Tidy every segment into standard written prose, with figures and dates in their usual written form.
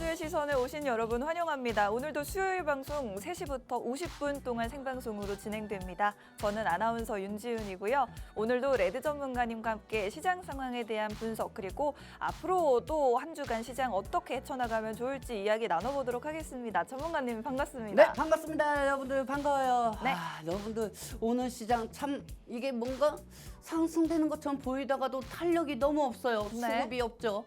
주의 시선에 오신 여러분 환영합니다. 오늘도 수요일 방송 3시부터 50분 동안 생방송으로 진행됩니다. 저는 아나운서 윤지은이고요. 오늘도 레드 전문가님과 함께 시장 상황에 대한 분석 그리고 앞으로 또 한 주간 시장 어떻게 헤쳐나가면 좋을지 이야기 나눠보도록 하겠습니다. 전문가님 반갑습니다. 네, 반갑습니다. 여러분들 반가워요. 네. 여러분들 오늘 시장 참 이게 뭔가 상승되는 것처럼 보이다가도 탄력이 너무 없어요. 네. 수급이 없죠.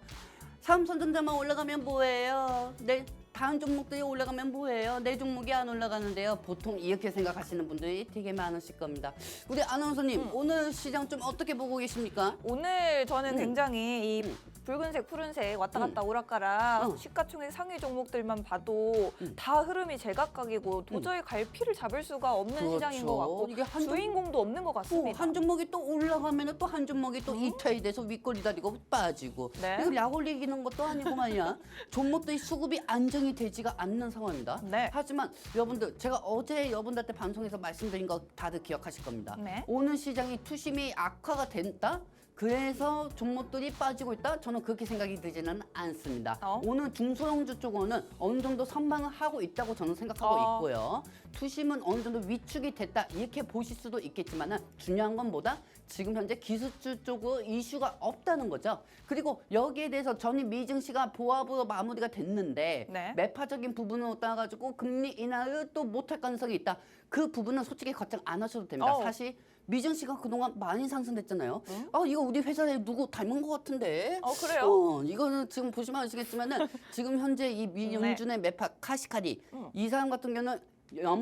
삼성전자만 올라가면 뭐예요? 네, 다른 종목들이 올라가면 뭐예요? 내 종목이 안 올라가는데요. 보통 이렇게 생각하시는 분들이 되게 많으실 겁니다. 우리 아나운서님, 오늘 시장 좀 어떻게 보고 계십니까? 오늘 저는 굉장히 이 붉은색, 푸른색 왔다 갔다 오락가락 시가총액 상위 종목들만 봐도 다 흐름이 제각각이고 도저히 갈피를 잡을 수가 없는 그렇죠. 시장인 것 같고 이게 한 종- 주인공도 없는 것 같습니다. 한 종목이 또 올라가면 또 한 종목이 또 이탈이 돼서 윗꼬리 다리고 빠지고 네. 이거 약 올리기는 것도 아니고 말이야. 종목들이 수급이 안정이 되지가 않는 상황입니다. 네. 하지만 여러분들 제가 어제 여러분들한테 방송에서 말씀드린 거 다들 기억하실 겁니다. 네. 오늘 시장이 투심이 악화가 됐다? 그래서 종목들이 빠지고 있다? 저는 그렇게 생각이 들지는 않습니다. 오늘 중소형주 쪽은 어느 정도 선방을 하고 있다고 저는 생각하고 있고요. 투심은 어느 정도 위축이 됐다 이렇게 보실 수도 있겠지만 중요한 건 뭐다? 지금 현재 기술주 쪽으로 이슈가 없다는 거죠. 그리고 여기에 대해서 전임 미증시가 보합으로 마무리가 됐는데 네. 매파적인 부분으로 따가지고 금리 인하를 또 못할 가능성이 있다. 그 부분은 솔직히 걱정 안 하셔도 됩니다. 사실 미증시가 그동안 많이 상승됐잖아요. 이거 우리 회사에 누구 닮은 것 같은데. 그래요? 이거는 지금 보시면 아시겠지만은 지금 현재 이 미윤준의 매파 카시카리 이 사람 같은 경우는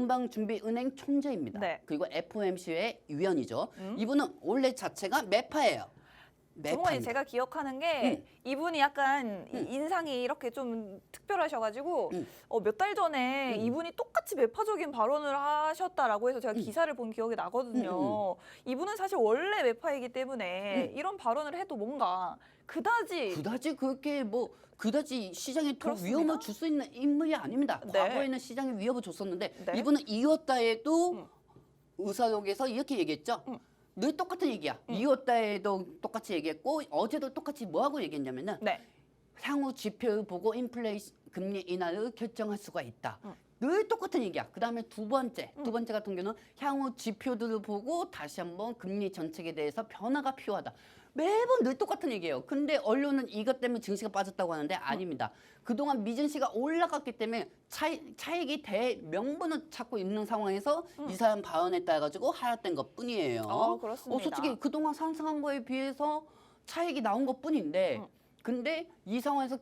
연방준비은행 총재입니다. 네. 그리고 FOMC의 위원이죠. 이분은 원래 자체가 매파예요. 정말 제가 기억하는 게 이분이 약간 인상이 이렇게 좀 특별하셔가지고 몇 달 전에 이분이 똑같이 매파적인 발언을 하셨다라고 해서 제가 기사를 본 기억이 나거든요. 이분은 사실 원래 매파이기 때문에 이런 발언을 해도 뭔가 그다지 그렇게 그다지 시장에 더 그렇습니다. 위험을 줄 수 있는 인물이 아닙니다. 네. 과거에는 시장에 위협을 줬었는데 네. 이분은 이었다에도 의사록에서 이렇게 얘기했죠. 늘 똑같은 얘기야. 이었다에도 똑같이 얘기했고 어제도 똑같이 뭐하고 얘기했냐면은 네. 향후 지표를 보고 인플레이션 금리 인하를 결정할 수가 있다. 늘 똑같은 얘기야. 그다음에 두 번째 같은 경우는 향후 지표들을 보고 다시 한번 금리 정책에 대해서 변화가 필요하다. 매번 늘 똑같은 얘기예요. 근데 언론은 이것 때문에 증시가 빠졌다고 하는데 아닙니다. 그동안 미증시가 올라갔기 때문에 차익이 대명분을 찾고 있는 상황에서 이 사람 발언에 따라 가지고 하락된 것뿐이에요. 그렇습니다. 솔직히 그동안 상승한 거에 비해서 차익이 나온 것뿐인데 근데 이 상황에서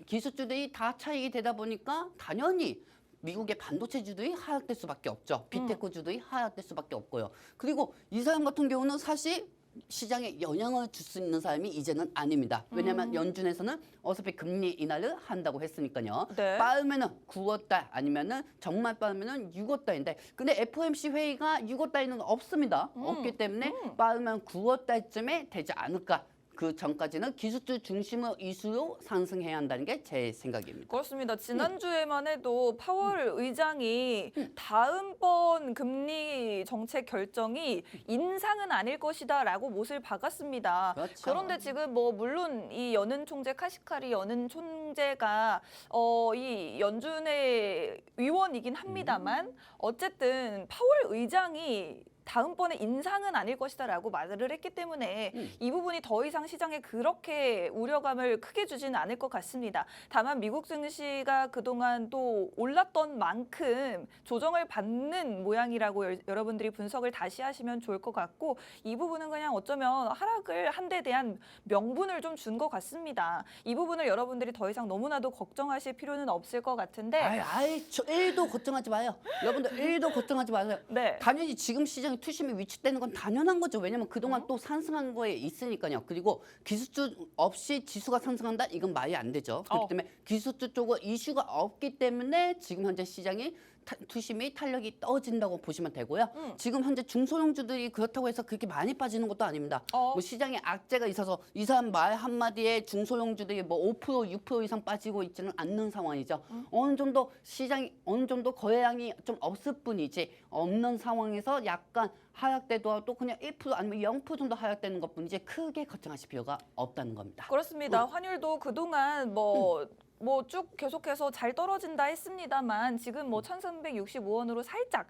기술주들이 다 차익이 되다 보니까 당연히 미국의 반도체주들이 하락될 수밖에 없죠. 빅테크주들이 하락될 수밖에 없고요. 그리고 이 사람 같은 경우는 사실 시장에 영향을 줄 수 있는 사람이 이제는 아닙니다. 왜냐하면 연준에서는 어차피 금리 인하를 한다고 했으니까요. 네. 빠르면은 9월달 아니면은 정말 빠르면은 6월달인데 근데 FOMC 회의가 6월달에는 없습니다. 없기 때문에 빠르면 9월달쯤에 되지 않을까. 그 전까지는 기술주 중심의 이슈로 상승해야 한다는 게 제 생각입니다. 그렇습니다. 지난주에만 해도 파월 의장이 다음번 금리 정책 결정이 인상은 아닐 것이다라고 못을 박았습니다. 그렇죠. 그런데 지금 물론 이 연은 총재 카시카리 연은 총재가 이 연준의 위원이긴 합니다만 어쨌든 파월 의장이 다음번에 인상은 아닐 것이다라고 말을 했기 때문에 이 부분이 더 이상 시장에 그렇게 우려감을 크게 주지는 않을 것 같습니다. 다만 미국 증시가 그동안 또 올랐던 만큼 조정을 받는 모양이라고 여러분들이 분석을 다시 하시면 좋을 것 같고 이 부분은 그냥 어쩌면 하락을 한 데 대한 명분을 좀 준 것 같습니다. 이 부분을 여러분들이 더 이상 너무나도 걱정하실 필요는 없을 것 같은데 저 1도 걱정하지 마요. 여러분들 1도 걱정하지 마세요. 네. 당연히 지금 시장이 투심이 위축되는 건 당연한 거죠. 왜냐면 그동안 또 상승한 거에 있으니까요. 그리고 기술주 없이 지수가 상승한다? 이건 말이 안 되죠. 그렇기 때문에 기술주 쪽은 이슈가 없기 때문에 지금 현재 시장이 투심이 탄력이 떨어진다고 보시면 되고요. 지금 현재 중소형주들이 그렇다고 해서 그렇게 많이 빠지는 것도 아닙니다. 시장에 악재가 있어서 이 사람 말 한마디에 중소형주들이 5%, 6% 이상 빠지고 있지는 않는 상황이죠. 어느 정도 시장이 어느 정도 거래량이 좀 없을 뿐이지 없는 상황에서 약간 하락되더라도 그냥 1% 아니면 0% 정도 하락되는 것뿐이지 크게 걱정하실 필요가 없다는 겁니다. 그렇습니다. 환율도 그동안 뭐 쭉 계속해서 잘 떨어진다 했습니다만 지금 뭐 1,365원으로 살짝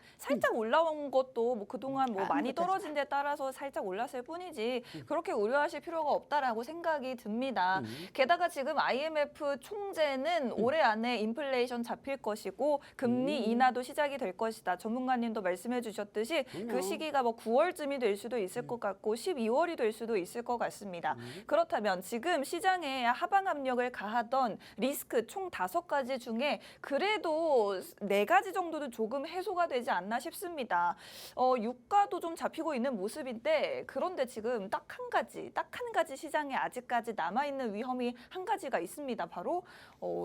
올라온 것도 뭐 그동안 뭐 많이 떨어진 데 따라서 살짝 올랐을 뿐이지 그렇게 우려하실 필요가 없다라고 생각이 듭니다. 게다가 지금 IMF 총재는 올해 안에 인플레이션 잡힐 것이고 금리 인하도 시작이 될 것이다. 전문가님도 말씀해 주셨듯이 그 시기가 뭐 9월쯤이 될 수도 있을 것 같고 12월이 될 수도 있을 것 같습니다. 그렇다면 지금 시장에 하방 압력을 가하던 리스크 총 5가지 중에 그래도 4가지 정도는 조금 해소가 되지 않나 싶습니다. 유가도 좀 잡히고 있는 모습인데 그런데 지금 딱 한 가지 시장에 아직까지 남아있는 위험이 한 가지가 있습니다. 바로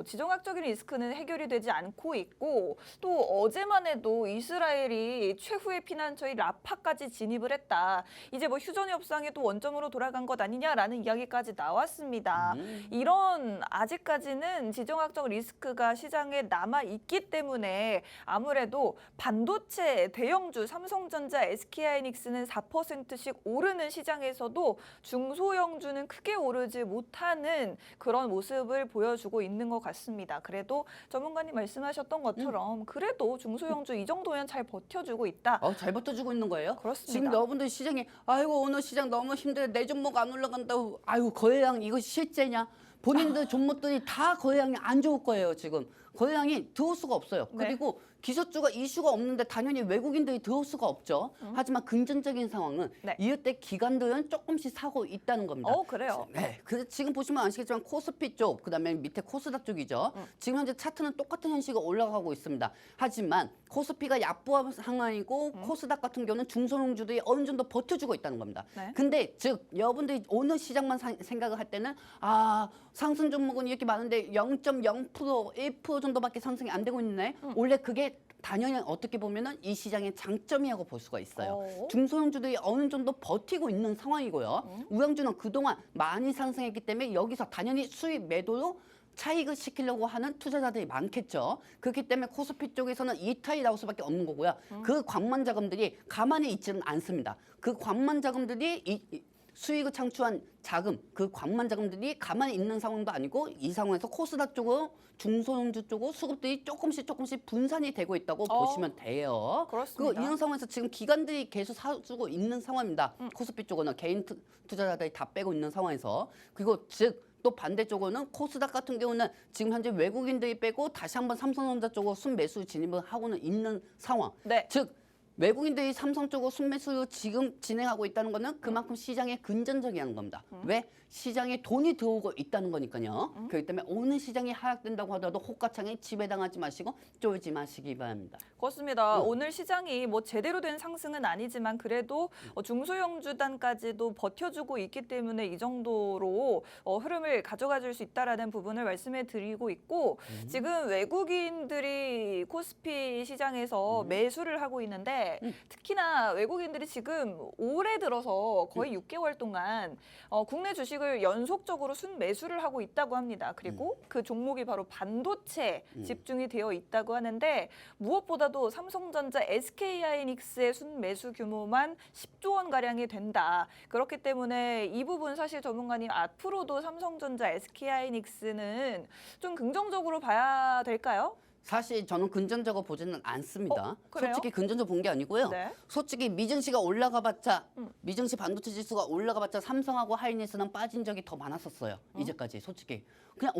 지정학적인 리스크는 해결이 되지 않고 있고 또 어제만 해도 이스라엘이 최후의 피난처인 라파까지 진입을 했다. 이제 뭐 휴전 협상이 또 원점으로 돌아간 것 아니냐라는 이야기까지 나왔습니다. 이런 아직까지는 지정학적 리스크가 시장에 남아 있기 때문에 아무래도 반도체 대형주 삼성전자, SK하이닉스는 4%씩 오르는 시장에서도 중소형주는 크게 오르지 못하는 그런 모습을 보여주고 있는 것 같습니다. 그래도 전문가님 말씀하셨던 것처럼 그래도 중소형주 이 정도면 잘 버텨주고 있다. 잘 버텨주고 있는 거예요? 그렇습니다. 지금 여러분들 시장이 아이고 오늘 시장 너무 힘들어 내 종목 안 올라간다고 아이고 거래량 이거 실제냐? 본인들 종목들이 다 거래량이 안 좋을 거예요 지금. 거래량이 들어올 수가 없어요. 네. 그리고 기술주가 이슈가 없는데 당연히 외국인들이 들어올 수가 없죠. 하지만 긍정적인 상황은 네. 이럴 때 기관들은 조금씩 사고 있다는 겁니다. 그래요. 네, 지금 보시면 아시겠지만 코스피 쪽, 그다음에 밑에 코스닥 쪽이죠. 지금 현재 차트는 똑같은 현실이 올라가고 있습니다. 하지만 코스피가 약보합 상황이고 코스닥 같은 경우는 중소형주들이 어느 정도 버텨주고 있다는 겁니다. 네. 근데 즉 여러분들이 오늘 시장만 생각을 할 때는 상승 종목은 이렇게 많은데 0.0% 1% 정도밖에 상승이 안 되고 있네. 원래 그게 당연히 어떻게 보면은 이 시장의 장점이라고 볼 수가 있어요. 중소형주들이 어느 정도 버티고 있는 상황이고요. 우량주는 그동안 많이 상승했기 때문에 여기서 당연히 수익 매도로 차익을 시키려고 하는 투자자들이 많겠죠. 그렇기 때문에 코스피 쪽에서는 이탈이 나올 수밖에 없는 거고요. 그 광만 자금들이 가만히 있지는 않습니다. 그 광만 자금들이 수익을 창출한 자금, 그 광만 자금들이 가만히 있는 상황도 아니고 이 상황에서 코스닥 쪽으로 중소형주 쪽으로 수급들이 조금씩 분산이 되고 있다고 보시면 돼요. 그렇습니다. 그리고 이런 상황에서 지금 기관들이 계속 사주고 있는 상황입니다. 코스피 쪽은 개인 투자자들이 다 빼고 있는 상황에서 그리고 즉 또 반대쪽으로는 코스닥 같은 경우는 지금 현재 외국인들이 빼고 다시 한번 삼성전자 쪽으로 순매수 진입을 하고는 있는 상황. 네. 즉 외국인들이 삼성 쪽으로 순매수로 지금 진행하고 있다는 거는 그만큼 시장에 긍정적이라는 겁니다. 왜? 시장에 돈이 들어오고 있다는 거니까요. 그렇기 때문에 오늘 시장이 하락된다고 하더라도 호가창에 지배당하지 마시고 쫄지 마시기 바랍니다. 그렇습니다. 오늘 시장이 뭐 제대로 된 상승은 아니지만 그래도 중소형주단까지도 버텨주고 있기 때문에 이 정도로 흐름을 가져가 줄 수 있다라는 부분을 말씀해 드리고 있고 지금 외국인들이 코스피 시장에서 매수를 하고 있는데 특히나 외국인들이 지금 올해 들어서 거의 6개월 동안 국내 주식을 연속적으로 순매수를 하고 있다고 합니다. 그리고 그 종목이 바로 반도체 집중이 되어 있다고 하는데 무엇보다도 삼성전자, SK하이닉스의 순매수 규모만 10조 원 가량이 된다. 그렇기 때문에 이 부분 사실 전문가님 앞으로도 삼성전자, SK하이닉스는 좀 긍정적으로 봐야 될까요? 사실 저는 긍정적으로 보지는 않습니다. 그래요? 솔직히 긍정적으로 본 게 아니고요. 네. 솔직히 미증시가 올라가봤자 미증시 반도체 지수가 올라가봤자 삼성하고 하이닉스는 빠진 적이 더 많았었어요. 이제까지 솔직히 그냥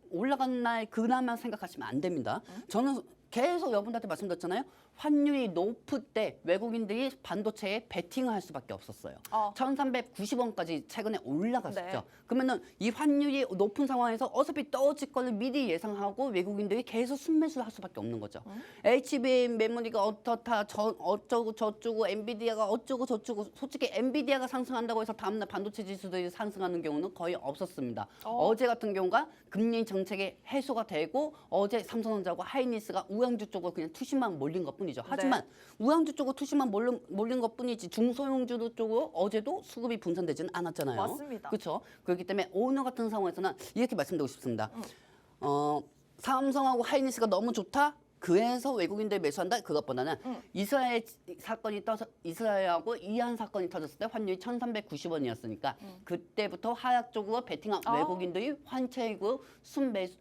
올라간 날 그날만 생각하시면 안 됩니다. 저는 계속 여러분들한테 말씀드렸잖아요. 환율이 높을 때 외국인들이 반도체에 베팅을 할 수밖에 없었어요. 1,390원까지 최근에 올라갔었죠. 네. 그러면은 이 환율이 높은 상황에서 어차피 떨어질 거를 미리 예상하고 외국인들이 계속 순매수를 할 수밖에 없는 거죠. HBM 메모리가 어떻다, 어쩌고 저쩌고, 엔비디아가 어쩌고 저쩌고. 솔직히 엔비디아가 상승한다고 해서 다음날 반도체 지수들이 상승하는 경우는 거의 없었습니다. 어제 같은 경우가 금리 정책의 해소가 되고 어제 삼성전자하고 하이닉스가 우량주 쪽으로 그냥 투심만 몰린 것뿐이죠. 하지만 우량주 쪽으로 투심만 몰린 것뿐이지 중소형주 쪽으로 어제도 수급이 분산되지는 않았잖아요. 맞습니다. 그렇죠. 그렇기 때문에 오늘 같은 상황에서는 이렇게 말씀드리고 싶습니다. 삼성하고 하이닉스가 너무 좋다. 그래서 외국인들이 매수한다. 그것보다는 이스라엘 사건이 떠서 이스라엘하고 이란 사건이 터졌을 때 환율이 1,390원이었으니까 그때부터 하락적으로 베팅한 외국인들이 환차익으로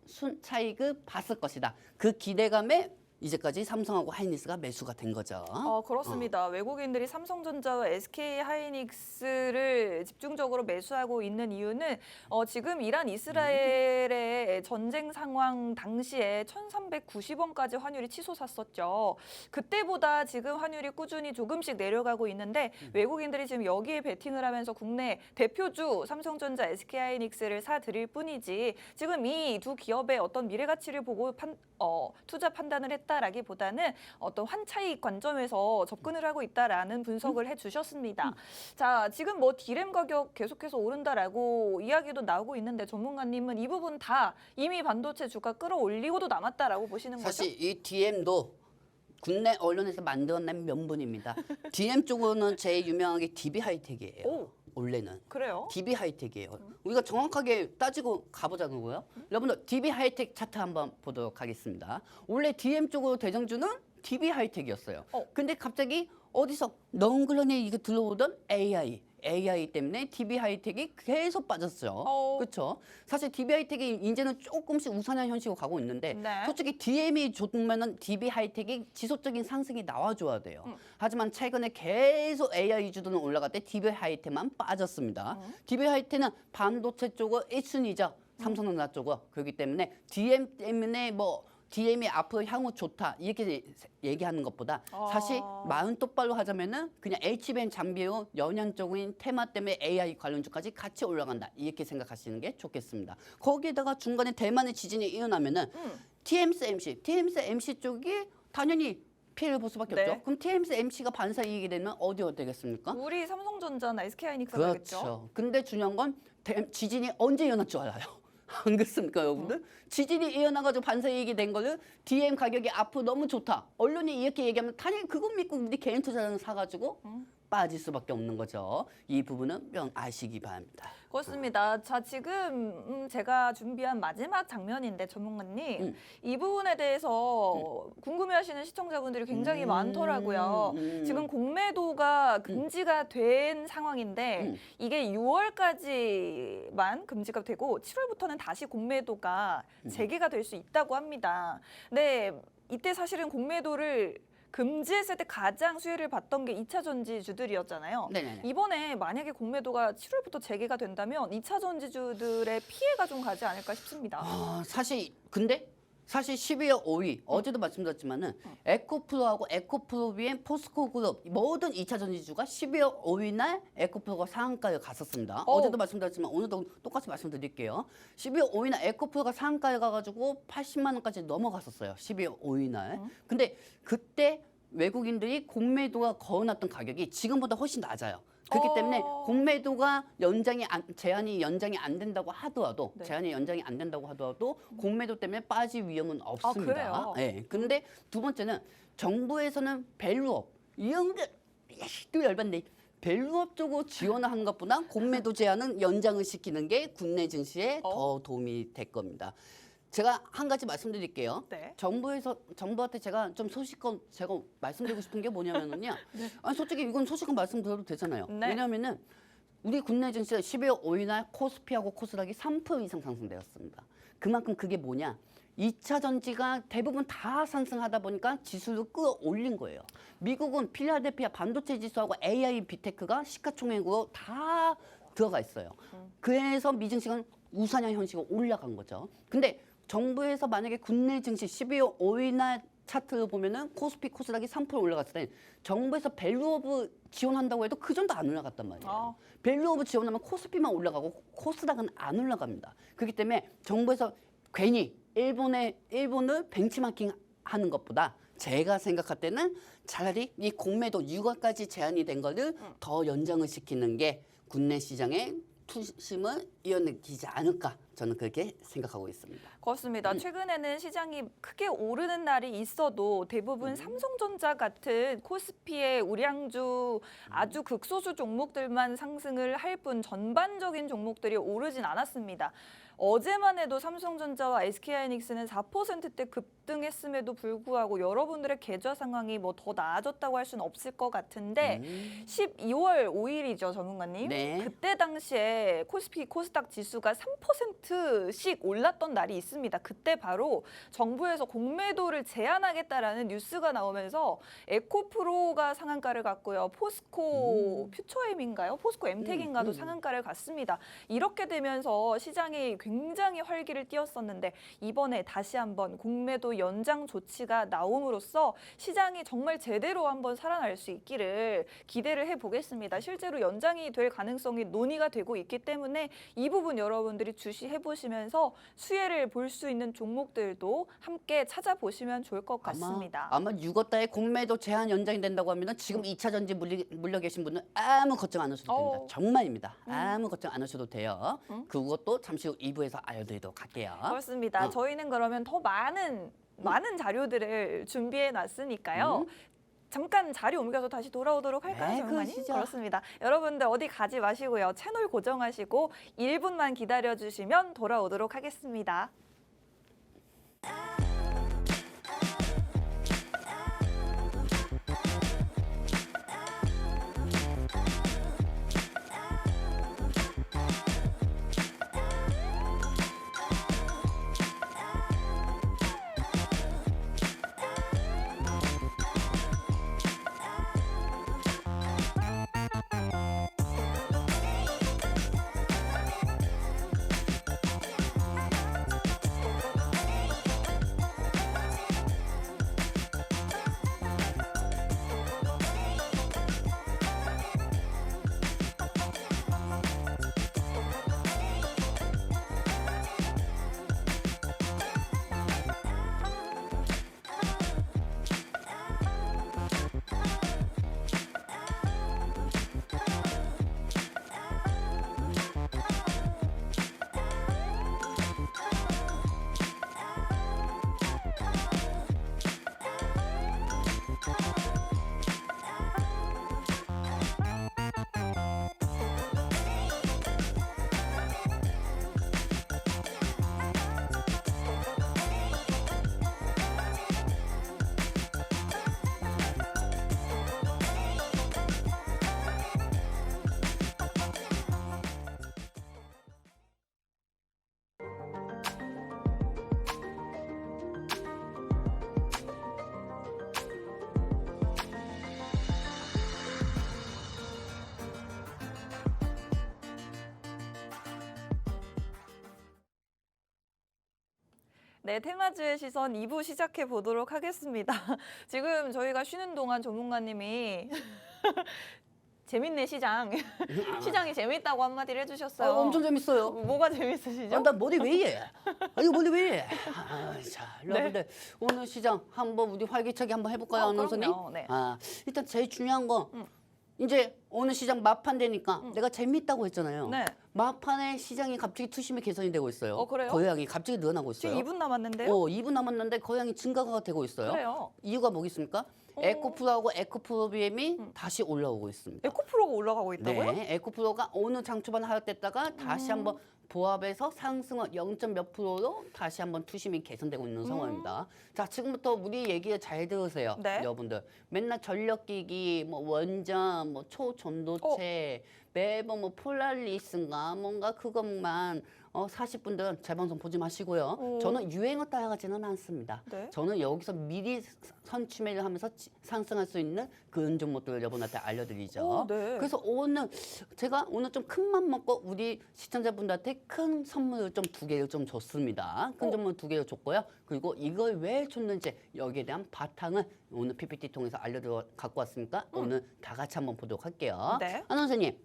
순차익을 봤을 것이다. 그 기대감에 이제까지 삼성하고 하이닉스가 매수가 된 거죠. 그렇습니다. 외국인들이 삼성전자와 SK 하이닉스를 집중적으로 매수하고 있는 이유는 지금 이란 이스라엘의 전쟁 상황 당시에 1,390원까지 환율이 치솟았었죠. 그때보다 지금 환율이 꾸준히 조금씩 내려가고 있는데 외국인들이 지금 여기에 베팅을 하면서 국내 대표주 삼성전자, SK 하이닉스를 사들일 뿐이지 지금 이 두 기업의 어떤 미래 가치를 보고 투자 판단을 했다라기보다는 어떤 환차익 관점에서 접근을 하고 있다라는 분석을 해주셨습니다. 자, 지금 뭐 디램 가격 계속해서 오른다라고 이야기도 나오고 있는데 전문가님은 이 부분 다 이미 반도체 주가 끌어올리고도 남았다라고 보시는 거죠? 사실 이 DM도 국내 언론에서 만들어낸 명분입니다. DM 쪽으로는 제일 유명한 게 DB 하이텍이에요. 오. 원래는. 그래요? DB 하이텍이에요. 우리가 정확하게 따지고 가보자고요. 여러분들 DB 하이텍 차트 한번 보도록 하겠습니다. 원래 DM 쪽으로 대장주는 DB 하이텍이었어요. 근데 갑자기 어디서 넝그러니 이거 들어오던 AI 때문에 DB 하이텍이 계속 빠졌죠. 그렇죠? 사실 DB 하이텍이 이제는 조금씩 우상향 현실로 가고 있는데 네. 솔직히 DM이 좋으면은 DB 하이텍이 지속적인 상승이 나와줘야 돼요. 하지만 최근에 계속 AI 주도는 올라갈 때 DB 하이텍만 빠졌습니다. DB 하이텍은 반도체 쪽은 1순위죠. 삼성전자 쪽은. 그렇기 때문에 DM 때문에 DM이 앞으로 향후 좋다 이렇게 얘기하는 것보다 사실 마음 똑바로 하자면은 그냥 HBM 장비로 연장적인 테마 때문에 AI 관련주까지 같이 올라간다 이렇게 생각하시는 게 좋겠습니다. 거기에다가 중간에 대만의 지진이 일어나면은 TSMC 쪽이 당연히 피해를 볼 수밖에 없죠. 그럼 TSMC가 반사 이익이 되면 어디가 되겠습니까? 우리 삼성전자나 SK 하이닉스가 되겠죠? 그렇죠. 근데 중요한 건 지진이 언제 일어날 줄 알아요. 안 그렇습니까, 여러분들? 지진이 일어나가지고 반사이익이 된 거를 DM 가격이 앞으로 너무 좋다. 언론이 이렇게 얘기하면 당연히 그거 믿고 우리 개인 투자자는 사가지고 빠질 수밖에 없는 거죠. 이 부분은 명 아시기 바랍니다. 그렇습니다. 자, 지금 제가 준비한 마지막 장면인데 전문가님 이 부분에 대해서 궁금해하시는 시청자분들이 굉장히 많더라고요. 지금 공매도가 금지가 된 상황인데 이게 6월까지만 금지가 되고 7월부터는 다시 공매도가 재개가 될 수 있다고 합니다. 네, 이때 사실은 공매도를 금지했을 때 가장 수혜를 봤던 게 2차 전지주들이었잖아요. 네네네. 이번에 만약에 공매도가 7월부터 재개가 된다면 2차 전지주들의 피해가 좀 가지 않을까 싶습니다. 사실 12월 5일 어제도 말씀드렸지만은 에코프로하고 에코프로비엔 포스코그룹 모든 2차 전지주가 12월 5일 날 에코프로가 상한가를 갔었습니다. 어제도 말씀드렸지만 오늘도 똑같이 말씀드릴게요. 12월 5일 날 에코프로가 상한가를 가가지고 80만 원까지 넘어갔었어요. 12월 5일 날. 근데 그때 외국인들이 공매도가 거어놨던 가격이 지금보다 훨씬 낮아요. 그렇기 때문에 공매도가 제한이 연장이 안 된다고 하더라도 공매도 때문에 빠질 위험은 없습니다. 그래요? 네. 근데 두 번째는 정부에서는 밸류업 이런 게 또 열받네. 밸류업 쪽으로 지원을 하는 것보다 공매도 제한은 연장을 시키는 게 국내 증시에 더 도움이 될 겁니다. 제가 한 가지 말씀드릴게요. 네. 정부한테 제가 좀 소식껏 제가 말씀드리고 싶은 게 뭐냐면은요. 아니 솔직히 이건 소식껏 말씀드려도 되잖아요. 네. 왜냐하면은 우리 국내 증시가 12월 5일 날 코스피하고 코스닥이 3% 이상 상승되었습니다. 그만큼 그게 뭐냐? 2차 전지가 대부분 다 상승하다 보니까 지수를 끌어올린 거예요. 미국은 필라델피아 반도체 지수하고 AI 빅테크가 시가총액으로 다 들어가 있어요. 그래서 미증시는 우상향 현실로 올라간 거죠. 근데 정부에서 만약에 국내 증시 12월 5일 날 차트를 보면은 코스피 코스닥이 3% 올라갔을 때 정부에서 밸류오브 지원한다고 해도 그 정도 안 올라갔단 말이에요. 밸류오브 지원하면 코스피만 올라가고 코스닥은 안 올라갑니다. 그렇기 때문에 정부에서 괜히 일본을 벤치마킹 하는 것보다 제가 생각할 때는 차라리 이 공매도 6월까지 제한이 된 거를 더 연장을 시키는 게 국내 시장에 투심을 이어내기지 않을까 저는 그렇게 생각하고 있습니다. 그렇습니다. 최근에는 시장이 크게 오르는 날이 있어도 대부분 삼성전자 같은 코스피의 우량주 아주 극소수 종목들만 상승을 할 뿐 전반적인 종목들이 오르진 않았습니다. 어제만 해도 삼성전자와 SK하이닉스는 4%대 급등했음에도 불구하고 여러분들의 계좌 상황이 뭐 더 나아졌다고 할 수는 없을 것 같은데 12월 5일이죠, 전문가님. 네. 그때 당시에 코스피 코스닥 지수가 3%씩 올랐던 날이 있습니다. 그때 바로 정부에서 공매도를 제한하겠다라는 뉴스가 나오면서 에코프로가 상한가를 갔고요. 포스코 퓨처엠인가요? 포스코 엠텍인가도 상한가를 갔습니다. 이렇게 되면서 시장이 굉장히 활기를 띄웠었는데 이번에 다시 한번 공매도 연장 조치가 나옴으로써 시장이 정말 제대로 한번 살아날 수 있기를 기대를 해보겠습니다. 실제로 연장이 될 가능성이 논의가 되고 있기 때문에 이 부분 여러분들이 주시해보시면서 수혜를 볼 수 있는 종목들도 함께 찾아보시면 좋을 것 같습니다. 아마 6월달에 공매도 제한 연장이 된다고 하면 지금 2차 전지 물려 계신 분은 아무 걱정 안 하셔도 됩니다. 정말입니다. 아무 걱정 안 하셔도 돼요. 그것도 잠시 후 2부에서 알려드리도록 할게요. 그렇습니다. 저희는 그러면 더 많은 자료들을 준비해 놨으니까요. 잠깐 자리 옮겨서 다시 돌아오도록 할까요, 네, 전문가님? 그러시죠. 그렇습니다. 여러분들 어디 가지 마시고요. 채널 고정하시고 1분만 기다려주시면 돌아오도록 하겠습니다. 네, 테마주의 시선 2부 시작해 보도록 하겠습니다. 지금 저희가 쉬는 동안 전문가님이 재밌네 시장. 시장이 재밌다고 한마디를 해주셨어요. 엄청 재밌어요. 뭐가 재밌으시죠? 나 머리 왜 이래? 이거 머리 왜 이래? 자, 여러분들 오늘 시장 한번 우리 활기차게 한번 해볼까요, 아나운서님? 그럼요. 네. 일단 제일 중요한 거 이제 오늘 시장 막판 되니까 내가 재밌다고 했잖아요. 네. 막판에 시장이 갑자기 투심이 개선이 되고 있어요. 그래요? 거래량이 갑자기 늘어나고 있어요. 지금 2분 남았는데요? 2분 남았는데 거래량이 증가가 되고 있어요. 그래요. 이유가 뭐겠습니까? 에코프로하고 에코프로비엠이 다시 올라오고 있습니다. 에코프로가 올라가고 있다고요? 네, 에코프로가 오늘 장 초반 하락됐다가 다시 한번 보합에서 상승을 0. 몇 프로로 다시 한번 투심이 개선되고 있는 상황입니다. 자, 지금부터 우리 얘기 잘 들으세요, 네. 여러분들. 맨날 전력기기, 뭐 원전, 뭐 초전도체, 매번 뭐 폴라리스인가 뭔가 그것만 40분들은 제 방송 보지 마시고요. 저는 유행어 따라가지는 않습니다. 네. 저는 여기서 미리 선취매를 하면서 상승할 수 있는 그런 종목들을 여러분한테 알려드리죠. 네. 그래서 제가 오늘 좀 큰 맘 먹고 우리 시청자분들한테 큰 선물을 좀 2개를 좀 줬습니다. 큰 선물 2개를 줬고요. 그리고 이걸 왜 줬는지 여기에 대한 바탕을 오늘 PPT 통해서 갖고 왔으니까 오늘 다 같이 한번 보도록 할게요. 네. 아나운서님,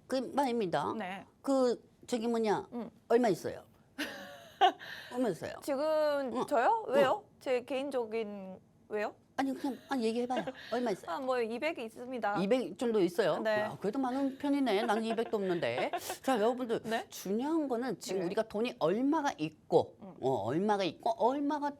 그 말입니다. 네. 저기 얼마 있어요? 얼마 있어요? 지금 저요? 왜요? 제 개인적인 왜요? 아니 그냥 얘기해봐요. 얼마 있어요? 뭐 200이 있습니다. 200 정도 있어요? 네. 그래도 많은 편이네. 나는 200도 없는데. 자, 여러분들 네? 중요한 거는 지금 네. 우리가 돈이 얼마가 있고 얼마가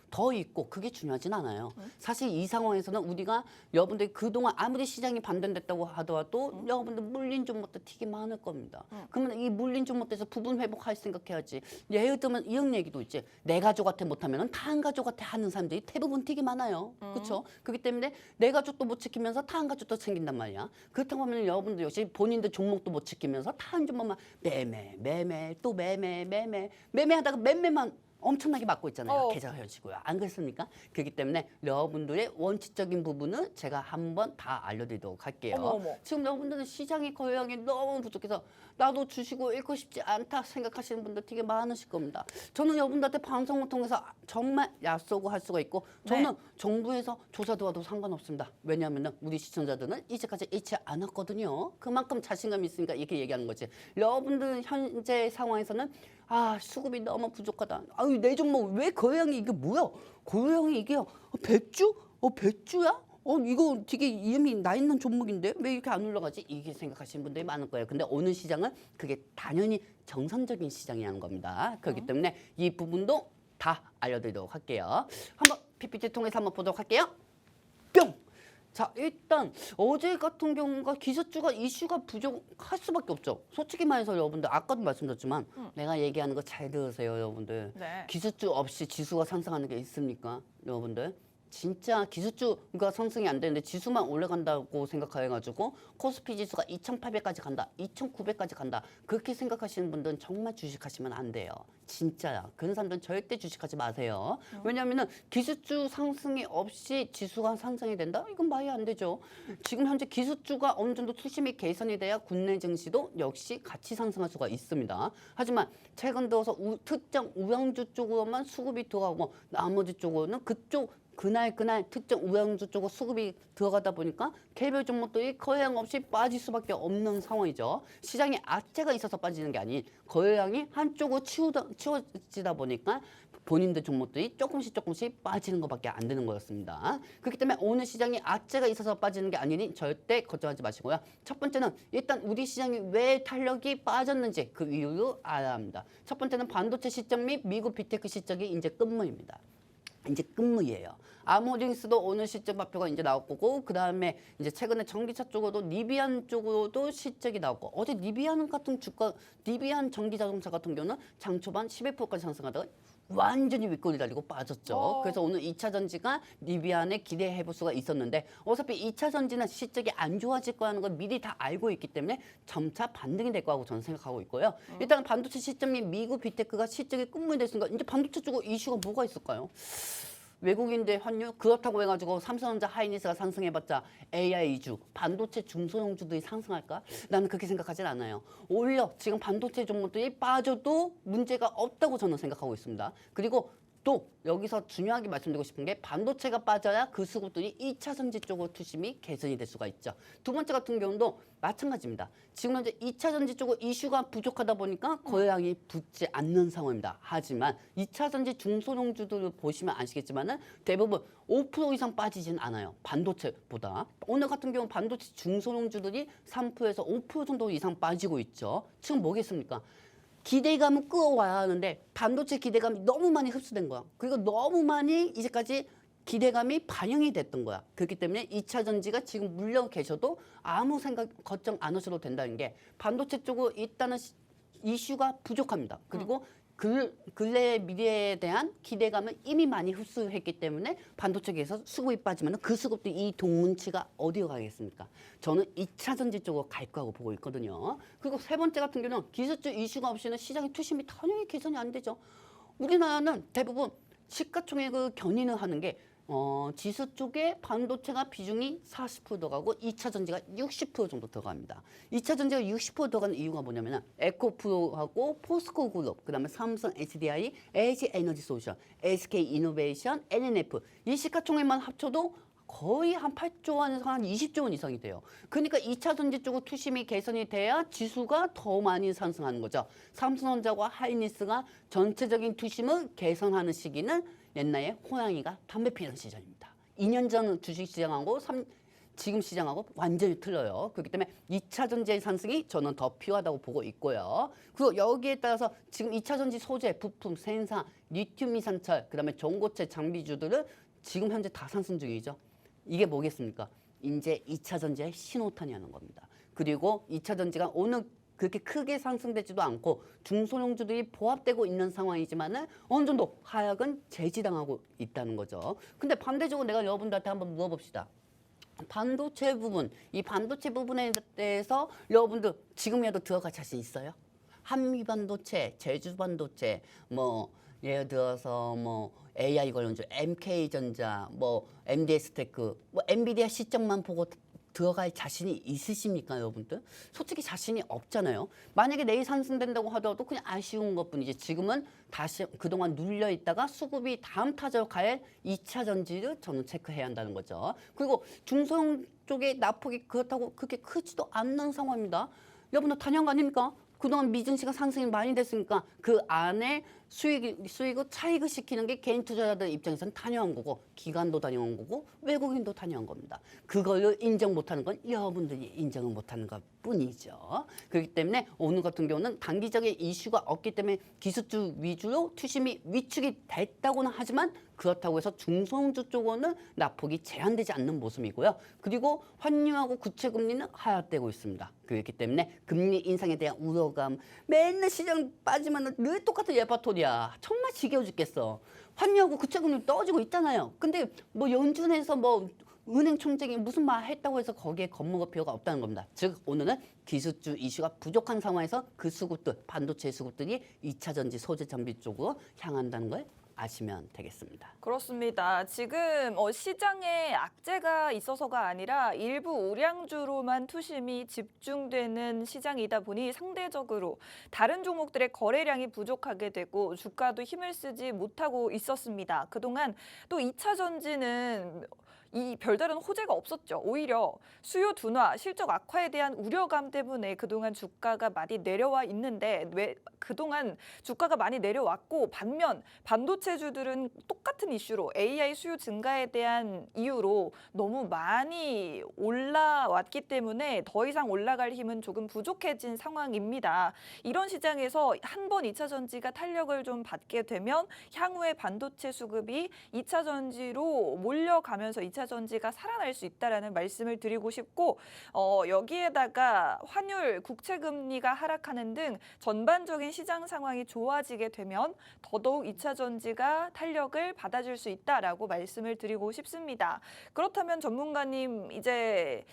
더 있고 그게 중요하진 않아요. 사실 이 상황에서는 우리가 여러분들이 그동안 아무리 시장이 반전됐다고 하더라도 여러분들 물린 종목도 되게 많을 겁니다. 그러면 이 물린 종목에서 부분 회복할 생각해야지. 예를 들면 이런 얘기도 있지. 내 가족한테 못하면 다른 가족한테 하는 사람들이 대부분 되게 많아요. 그렇죠? 그렇기 때문에 내 가족도 못 지키면서 다른 가족도 챙긴단 말이야. 그렇다고 하면 여러분들 역시 본인들 종목도 못 지키면서 다른 종목만 매매 또 매매하다가 매매만 엄청나게 맞고 있잖아요. 계좌가 헤어지고요. 안 그렇습니까? 그렇기 때문에 여러분들의 원칙적인 부분은 제가 한번 다 알려드리도록 할게요. 어머. 지금 여러분들은 시장의 거래량이 너무 부족해서 나도 주식을 잃고 싶지 않다 생각하시는 분들 되게 많으실 겁니다. 저는 여러분들한테 방송을 통해서 정말 약속을 할 수가 있고 저는 정부에서 조사 들어와도 상관없습니다. 왜냐하면 우리 시청자들은 이제까지 잃지 않았거든요. 그만큼 자신감이 있으니까 이렇게 얘기하는 거지. 여러분들 현재 상황에서는 수급이 너무 부족하다. 아유, 내 종목 왜 거래량이 이게 뭐야? 거래량이 이게 백주? 백주야? 이거 되게 이름이 나 있는 종목인데 왜 이렇게 안 올라가지? 이렇게 생각하시는 분들이 많을 거예요. 근데 오늘 시장은 그게 당연히 정상적인 시장이라는 겁니다. 그렇기 때문에 이 부분도 다 알려드리도록 할게요. 한번 PPT 통해서 한번 보도록 할게요. 뿅! 자, 일단 어제 같은 경우가 기술주가 이슈가 부족할 수밖에 없죠. 솔직히 말해서 여러분들 아까도 말씀드렸지만 내가 얘기하는 거 잘 들으세요, 여러분들. 네. 기술주 없이 지수가 상승하는 게 있습니까, 여러분들? 진짜 기술주가 상승이 안 되는데 지수만 올라간다고 생각해가지고 코스피 지수가 2,800까지 간다, 2,900까지 간다 그렇게 생각하시는 분들은 정말 주식하시면 안 돼요. 진짜야. 그런 사람들은 절대 주식하지 마세요. 왜냐하면 기술주 상승이 없이 지수가 상승이 된다? 이건 말이 안 되죠. 지금 현재 기술주가 어느 정도 투심이 개선이 돼야 국내 증시도 역시 같이 상승할 수가 있습니다. 하지만 최근 들어서 특정 우량주 쪽으로만 수급이 들어가고 나머지 쪽으로는 그쪽 그날 특정 우량주 쪽으로 수급이 들어가다 보니까 개별 종목들이 거래량 없이 빠질 수밖에 없는 상황이죠. 시장에 악재가 있어서 빠지는 게 아닌 거래량이 한쪽으로 치워지다 보니까 본인들 종목들이 조금씩 빠지는 것밖에 안 되는 거였습니다. 그렇기 때문에 오늘 시장이 악재가 있어서 빠지는 게 아니니 절대 걱정하지 마시고요. 첫 번째는 일단 우리 시장이 왜 탄력이 빠졌는지 그 이유를 알아야 합니다. 첫 번째는 반도체 시점 및 미국 빅테크 실적이 이제 끝물입니다. 이제 끝물이에요. 아모딩스도 오늘 실적 발표가 이제 나올 거고 그다음에 이제 최근에 전기차 쪽으로도 니비안 쪽으로도 실적이 나왔고 어제 니비안 같은 주가 니비안 전기자동차 같은 경우는 장 초반 11%까지 상승하다가 완전히 윗골이 달리고 빠졌죠. 그래서 오늘 2차 전지가 니비안에 기대해 볼 수가 있었는데 어차피 2차 전지는 실적이 안 좋아질 거라는 걸 미리 다 알고 있기 때문에 점차 반등이 될 거라고 저는 생각하고 있고요. 일단 반도체 시점이 미국 빅테크가 실적이 끝물이 됐으니까 이제 반도체 쪽으로 이슈가 뭐가 있을까요? 외국인들 환율 그렇다고 해가지고 삼성전자 하이닉스가 상승해봤자 AI 위주 반도체 중소형주들이 상승할까? 나는 그렇게 생각하진 않아요. 오히려 지금 반도체 종목들이 빠져도 문제가 없다고 저는 생각하고 있습니다. 그리고 또 여기서 중요하게 말씀드리고 싶은 게 반도체가 빠져야 그 수급들이 2차 전지 쪽으로 투심이 개선이 될 수가 있죠. 두 번째 같은 경우도 마찬가지입니다. 지금 현재 2차 전지 쪽으로 이슈가 부족하다 보니까 거래량이 붙지 않는 상황입니다. 하지만 2차 전지 중소형주들을 보시면 아시겠지만은 대부분 5% 이상 빠지진 않아요. 반도체보다. 오늘 같은 경우 반도체 중소형주들이 3%에서 5% 정도 이상 빠지고 있죠. 지금 뭐겠습니까? 기대감은 끌어와야 하는데 반도체 기대감이 너무 많이 흡수된 거야. 그리고 너무 많이 이제까지 기대감이 반영이 됐던 거야. 그렇기 때문에 2차 전지가 지금 물려 계셔도 아무 생각 걱정 안 하셔도 된다는 게 반도체 쪽으로 일단은 이슈가 부족합니다. 그리고 근래의 미래에 대한 기대감을 이미 많이 흡수했기 때문에 반도체계에서 수급이 빠지면 그 수급도 이 동문치가 어디로 가겠습니까? 저는 2차 전지 쪽으로 갈 거라고 보고 있거든요. 그리고 세 번째 같은 경우는 기술주 이슈가 없이는 시장의 투심이 당연히 개선이 안 되죠. 우리나라는 대부분 시가총액을 견인을 하는 게 지수 쪽에 반도체가 비중이 40% 들어가고 2차 전지가 60% 정도 들어갑니다. 2차 전지가 60% 들어가는 이유가 뭐냐면 에코프로하고 포스코 그룹, 그다음에 삼성 SDI, LG 에너지 솔루션, SK 이노베이션, NNF 이 시가총액만 합쳐도 거의 한 8조 원에서 한 20조 원 이상이 돼요. 그러니까 2차 전지 쪽으로 투심이 개선이 돼야 지수가 더 많이 상승하는 거죠. 삼성전자와 하이닉스가 전체적인 투심을 개선하는 시기는 옛날에 호랑이가 담배 피는 시절입니다. 2년 전 주식시장하고 지금 시장하고 완전히 틀려요. 그렇기 때문에 2차 전지의 상승이 저는 더 필요하다고 보고 있고요. 그리고 여기에 따라서 지금 2차 전지 소재, 부품, 생산, 리튬 이산철, 그다음에 전고체 장비주들은 지금 현재 다 상승 중이죠. 이게 뭐겠습니까? 이제 2차 전지의 신호탄이 하는 겁니다. 그리고 2차 전지가 오늘 그렇게 크게 상승되지도 않고 중소형주들이 보합되고 있는 상황이지만은 어느 정도 하락은 제지당하고 있다는 거죠. 근데 반대적으로 내가 여러분들한테 한번 물어봅시다. 반도체 부분, 이 반도체 부분에 대해서 여러분들 지금이라도 들어갈 자신 있어요? 한미 반도체, 제주 반도체, 뭐 예를 들어서 뭐 AI 관련주, MK전자, 뭐 MDS테크, 뭐 엔비디아 시점만 보고 들어갈 자신이 있으십니까, 여러분들? 솔직히 자신이 없잖아요. 만약에 내일 상승된다고 하더라도 그냥 아쉬운 것뿐이지. 지금은 다시 그동안 눌려 있다가 수급이 다음 타자로 갈 2차 전지를 저는 체크해야 한다는 거죠. 그리고 중소형 쪽의 낙폭이 그렇다고 그렇게 크지도 않는 상황입니다. 여러분들 단연 아닙니까? 그동안 미증시가 상승이 많이 됐으니까 그 안에 수익을 차익을 시키는 게 개인 투자자들 입장에서는 단연한 거고 기관도 단연한 거고 외국인도 단연한 겁니다. 그걸 인정 못하는 건 여러분들이 인정을 못하는 것뿐이죠. 그렇기 때문에 오늘 같은 경우는 단기적인 이슈가 없기 때문에 기술주 위주로 투심이 위축이 됐다고는 하지만 그렇다고 해서 중소형주 쪽으로는 낙폭이 제한되지 않는 모습이고요. 그리고 환율하고 구체금리는 하락되고 있습니다. 그렇기 때문에 금리 인상에 대한 우려감, 맨날 시장 빠지면 늘 똑같은 레파토리야. 정말 지겨워 죽겠어. 환율하고 구체금리 떨어지고 있잖아요. 근데 뭐 연준에서 뭐 은행 총재가 무슨 말 했다고 해서 거기에 겁먹을 필요가 없다는 겁니다. 즉 오늘은 기술주 이슈가 부족한 상황에서 그 수급들, 반도체 수급들이 2차 전지 소재 장비 쪽으로 향한다는 걸 아시면 되겠습니다. 그렇습니다. 지금 시장에 악재가 있어서가 아니라 일부 우량주로만 투심이 집중되는 시장이다 보니 상대적으로 다른 종목들의 거래량이 부족하게 되고 주가도 힘을 쓰지 못하고 있었습니다. 그동안 또 2차 전지는 이 별다른 호재가 없었죠. 오히려 수요 둔화, 실적 악화에 대한 우려감 때문에 그동안 주가가 많이 내려와 있는데 왜 그동안 주가가 많이 내려왔고 반면 반도체주들은 똑같은 이슈로 AI 수요 증가에 대한 이유로 너무 많이 올라왔기 때문에 더 이상 올라갈 힘은 조금 부족해진 상황입니다. 이런 시장에서 한 번 2차 전지가 탄력을 좀 받게 되면 향후에 반도체 수급이 2차 전지로 몰려가면서 2차 전지가 살아날 수 있다라는 말씀을 드리고 싶고 여기에다가 환율, 국채금리가 하락하는 등 전반적인 시장 상황이 좋아지게 되면 더더욱 2차 전지가 탄력을 받아줄 수 있다라고 말씀을 드리고 싶습니다. 그렇다면 전문가님 이제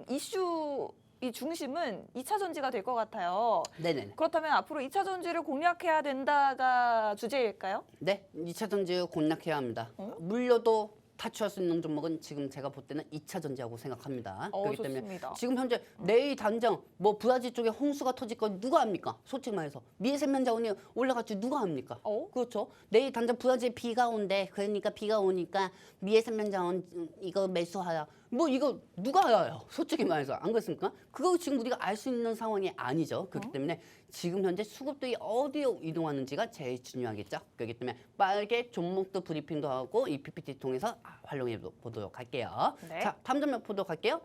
이슈 이 중심은 2차 전지가 될 것 같아요. 네네. 그렇다면 앞으로 2차 전지를 공략해야 된다가 주제일까요? 네, 2차 전지 공략해야 합니다. 물려도 타치할 수 있는 종목은 지금 제가 볼 때는 2차 전지라고 생각합니다. 그렇기 때문에 좋습니다. 지금 현재 내일 당장 뭐 브라질 쪽에 홍수가 터질 거 누가 합니까? 솔직히 말해서 미세먼 자원이 올라갈지 누가 합니까? 그렇죠. 내일 당장 브라질 비가 온대. 그러니까 비가 오니까 미세먼 자원 이거 매수하라. 뭐 이거 누가 알아요? 솔직히 말해서 안 그렇습니까? 그거 지금 우리가 알 수 있는 상황이 아니죠. 그렇기 때문에 지금 현재 수급들이 어디로 이동하는지가 제일 중요하겠죠. 그렇기 때문에 빠르게 종목도 브리핑도 하고 이 PPT 통해서 활용해 보도록 할게요. 네. 자, 다음 장면 보도록 할게요.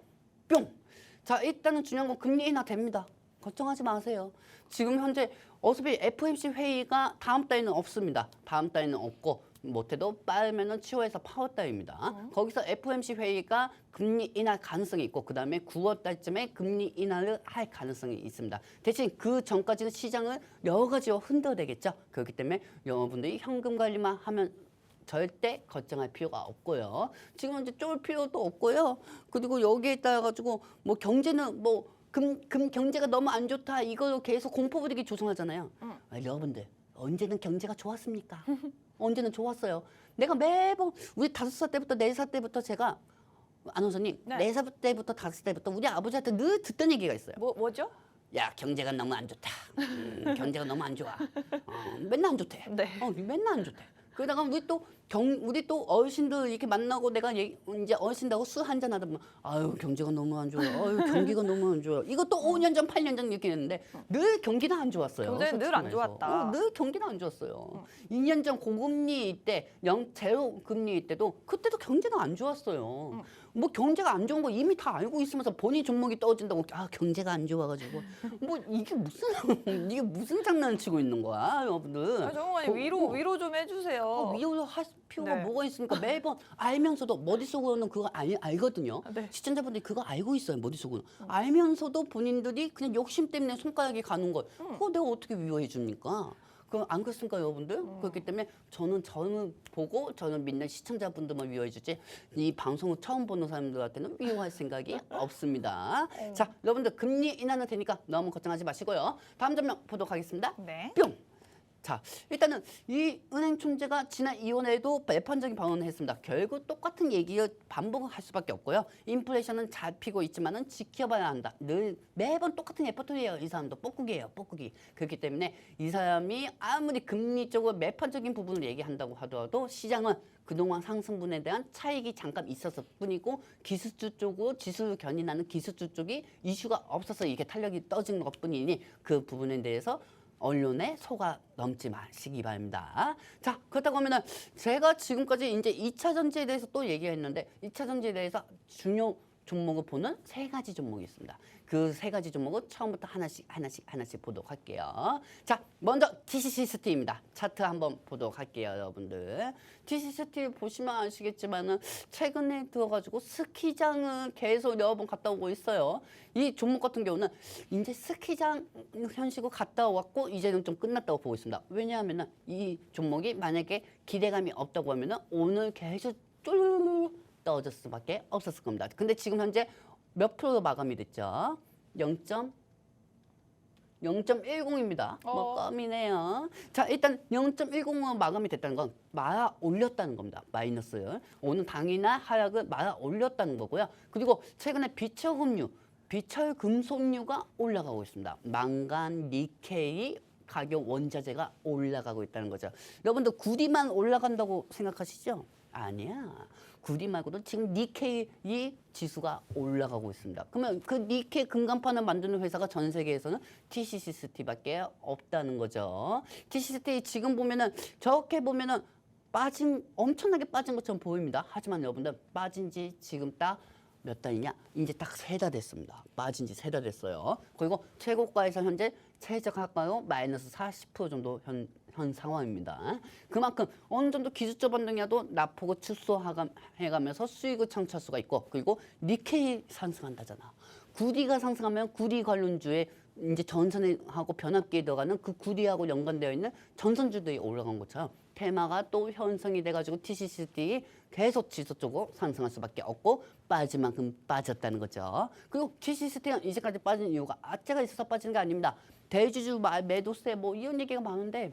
뿅! 자, 일단은 중요한 건 금리 인하 됩니다. 걱정하지 마세요. 지금 현재 어차피 FOMC 회의가 다음 달에는 없습니다. 다음 달에는 없고 못해도 빠르면은 7월에서 8월 달입니다. 거기서 FOMC 회의가 금리 인하 가능성이 있고 그다음에 9월 달쯤에 금리 인하를 할 가능성이 있습니다. 대신 그 전까지는 시장을 여러 가지로 흔들어대겠죠. 그렇기 때문에 여러분들이 현금 관리만 하면 절대 걱정할 필요가 없고요. 지금 이제 쫄 필요도 없고요. 그리고 여기에 따라 가지고 뭐 경제는 뭐 경제가 너무 안 좋다 이걸로 계속 공포 분위기 조성하잖아요. 여러분들 언제는 경제가 좋았습니까? 언제는 좋았어요. 내가 매번 우리 5살 때부터 4살 때부터 제가 아나운서님 네. 4살 때부터 5살 때부터 우리 아버지한테 늘 듣던 얘기가 있어요. 뭐죠? 야 경제가 너무 안 좋다. 경제가 너무 안 좋아. 맨날 안 좋대. 네. 맨날 안 좋대. 그러다가 우리 또 어르신들 이렇게 만나고 내가 이제 어르신들하고 술 한잔 하다 보면 아유 경제가 너무 안 좋아요. 아유 경기가 너무 안 좋아요. 이것도 5년 전 8년 전 이렇게 했는데 늘 경기는 안 좋았어요. 경제는 늘 안 좋았다. 늘 경기는 안 좋았어요. 2년 전 고금리 때 제로 금리 때도 그때도 경제는 안 좋았어요. 뭐 경제가 안 좋은 거 이미 다 알고 있으면서 본인 종목이 떨어진다고 경제가 안 좋아가지고 뭐 이게 무슨 장난을 치고 있는 거야, 여러분들. 아, 정말 위로 좀 해주세요. 위로를 할 필요가 네. 뭐가 있습니까? 매번 알면서도 머릿속으로는 그거 알거든요. 네. 시청자분들이 그거 알고 있어요, 머릿속으로. 알면서도 본인들이 그냥 욕심 때문에 손가락이 가는 걸 그거 내가 어떻게 위로해 줍니까? 그럼 안 그렇습니까, 여러분들? 그렇기 때문에 저는 보고 저는 믿는 시청자분들만 위로해 주지 이 방송을 처음 보는 사람들한테는 위로할 생각이 없습니다. 자, 여러분들 금리 인하는 되니까 너무 걱정하지 마시고요. 다음 장면 보도록 하겠습니다. 네. 뿅! 자, 일단은 이 은행 총재가 지난 2월에도 매판적인 발언을 했습니다. 결국 똑같은 얘기를 반복을 할 수밖에 없고요. 인플레이션은 잡히고 있지만은 지켜봐야 한다. 늘 매번 똑같은 레퍼토리예요. 이 사람도 뻐꾸기예요, 뻐꾸기. 그렇기 때문에 이 사람이 아무리 금리 쪽으로 매판적인 부분을 얘기한다고 하더라도 시장은 그동안 상승분에 대한 차익이 잠깐 있었을 뿐이고 기술주 쪽으로 지수를 견인하는 기술주 쪽이 이슈가 없어서 이게 탄력이 떠진 것뿐이니 그 부분에 대해서 언론에 속아 넘지 마시기 바랍니다. 자, 그렇다고 하면은 제가 지금까지 이제 2차 전지에 대해서 또 얘기했는데 2차 전지에 대해서 중요 종목을 보는 세 가지 종목이 있습니다. 그 세 가지 종목을 처음부터 하나씩 보도록 할게요. 자, 먼저 TCC스틸입니다. 차트 한번 보도록 할게요, 여러분들. TCC스틸 보시면 아시겠지만은 최근에 들어가지고 스키장을 계속 여러 번 갔다 오고 있어요. 이 종목 같은 경우는 이제 스키장 현식으로 갔다 왔고 이제는 좀 끝났다고 보고 있습니다. 왜냐하면은 이 종목이 만약에 기대감이 없다고 하면은 오늘 계속 쫄 떨어질 수밖에 없었을 겁니다. 근데 지금 현재 몇 프로로 마감이 됐죠? 0.10입니다. 뭐 껌이네요. 자, 일단 0.10으로 마감이 됐다는 건 말아 올렸다는 겁니다. 마이너스. 오늘 당이나 하락을 말아 올렸다는 거고요. 그리고 최근에 비철금속류가 올라가고 있습니다. 망간, 니케이 가격 원자재가 올라가고 있다는 거죠. 여러분들 구리만 올라간다고 생각하시죠? 아니야. 구리 말고도 지금 니케이 지수가 올라가고 있습니다. 그러면 그 니케이 금간판을 만드는 회사가 전 세계에서는 TCC스틸밖에 없다는 거죠. TCC스틸 지금 보면은 저렇게 보면은 엄청나게 빠진 것처럼 보입니다. 하지만 여러분들 빠진 지 지금 딱 몇 달이냐? 이제 딱 3달 됐습니다. 빠진 지 3달 됐어요. 그리고 최고가에서 현재 최저가가로 마이너스 40% 정도 현 상황입니다. 그만큼 어느 정도 기술적 반등이라도 나폭을 축소해가면서 수익을 창출할 수가 있고 그리고 니케이 상승한다잖아. 구리가 상승하면 구리 관련주에 이제 전선하고 변압기에 들어가는 그 구리하고 연관되어 있는 전선주들이 올라간 것처럼 테마가 또 형성이 돼가지고 TCC들이 계속 지속적으로 상승할 수밖에 없고 빠질 만큼 빠졌다는 거죠. 그리고 TCC가 이제까지 빠진 이유가 악재가 있어서 빠지는 게 아닙니다. 대주주 매도세 뭐 이런 얘기가 많은데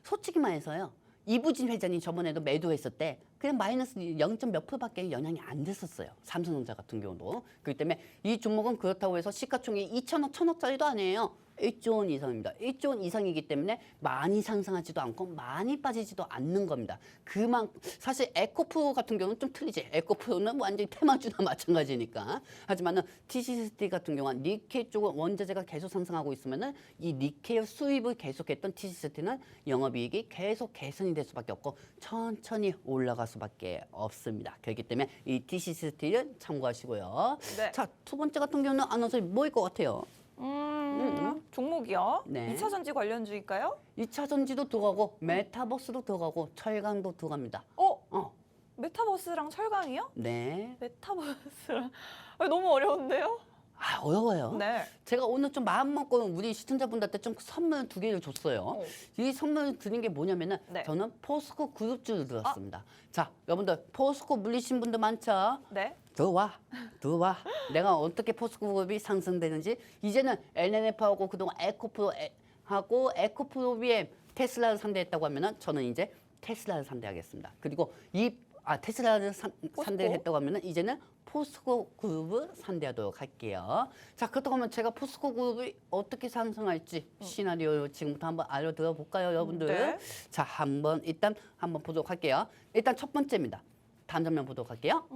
솔직히 말해서요. 이부진 회장이 저번에도 매도했을 때 그냥 마이너스 0. 몇 %밖에 영향이 안 됐었어요. 삼성전자 같은 경우도. 그렇기 때문에 이 종목은 그렇다고 해서 시가총액이 2천억, 1,000억짜리도 아니에요. 1조 원 이상입니다. 1조 원 이상이기 때문에 많이 상승하지도 않고 많이 빠지지도 않는 겁니다. 사실 에코프로 같은 경우는 좀 틀리지. 에코프로는 완전히 테마주나 마찬가지니까. 하지만은 TCC스틸 같은 경우는 니케이 쪽은 원자재가 계속 상승하고 있으면은 이 니케이 수입을 계속했던 TCC스틸은 영업이익이 계속 개선이 될 수밖에 없고 천천히 올라갈 수밖에 없습니다. 그렇기 때문에 이 TCC스틸은 참고하시고요. 네. 자, 두 번째 같은 경우는 아나운서 뭐일 것 같아요? 종목이요? 네. 2차 전지 관련주일까요? 2차 전지도 들어가고 메타버스도 들어가고 철강도 들어갑니다. 메타버스랑 철강이요? 네. 메타버스랑 너무 어려운데요? 어려워요. 네. 제가 오늘 좀 마음 먹고 우리 시청자분들한테 좀 선물 2개를 줬어요. 이 선물 드린 게 뭐냐면은 네. 저는 포스코 그룹주를 들었습니다. 자, 여러분들 포스코 물리신 분들 많죠? 네. 들어와. 내가 어떻게 포스코 그룹이 상승되는지 이제는 LNF하고 그동안 에코프로하고 에코프로비에 테슬라를 상대했다고 하면은 저는 이제 테슬라를 상대하겠습니다. 그리고 테슬라를 상대했다고 하면은 이제는 포스코 그룹을 상대하도록 할게요. 자, 그렇다고 하면 제가 포스코 그룹이 어떻게 상승할지 시나리오 지금부터 한번 알려드려 볼까요, 여러분들? 네. 자, 일단 한번 보도록 할게요. 일단 첫 번째입니다. 다음 장면 보도록 할게요.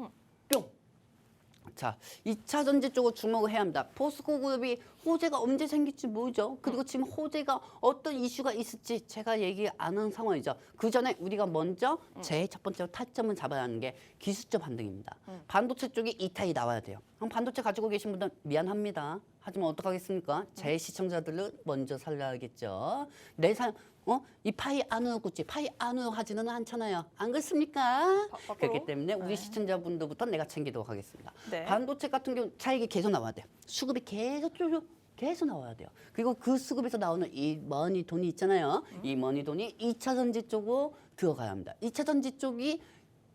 뿅. 자, 2차 전지 쪽으로 주목을 해야 합니다. 포스코 그룹이 호재가 언제 생길지 모르죠. 그리고 지금 호재가 어떤 이슈가 있을지 제가 얘기 안 한 상황이죠. 그 전에 우리가 먼저 제일 첫 번째로 타점을 잡아야 하는 게 기술적 반등입니다. 반도체 쪽이 이탈이 나와야 돼요. 그럼 반도체 가지고 계신 분들 미안합니다. 하지만 어떡하겠습니까? 제 시청자들을 먼저 살려야겠죠. 이 파이 안으로 꽂지 파이 안으로 하지는 않잖아요. 안 그렇습니까? 그렇기 때문에 우리 시청자분들부터 내가 챙기도록 하겠습니다. 네. 반도체 같은 경우 차익이 계속 나와야 돼요. 수급이 계속 나와야 돼요. 그리고 그 수급에서 나오는 이 머니 돈이 있잖아요. 이 머니 돈이 2차 전지 쪽으로 들어가야 합니다. 2차 전지 쪽이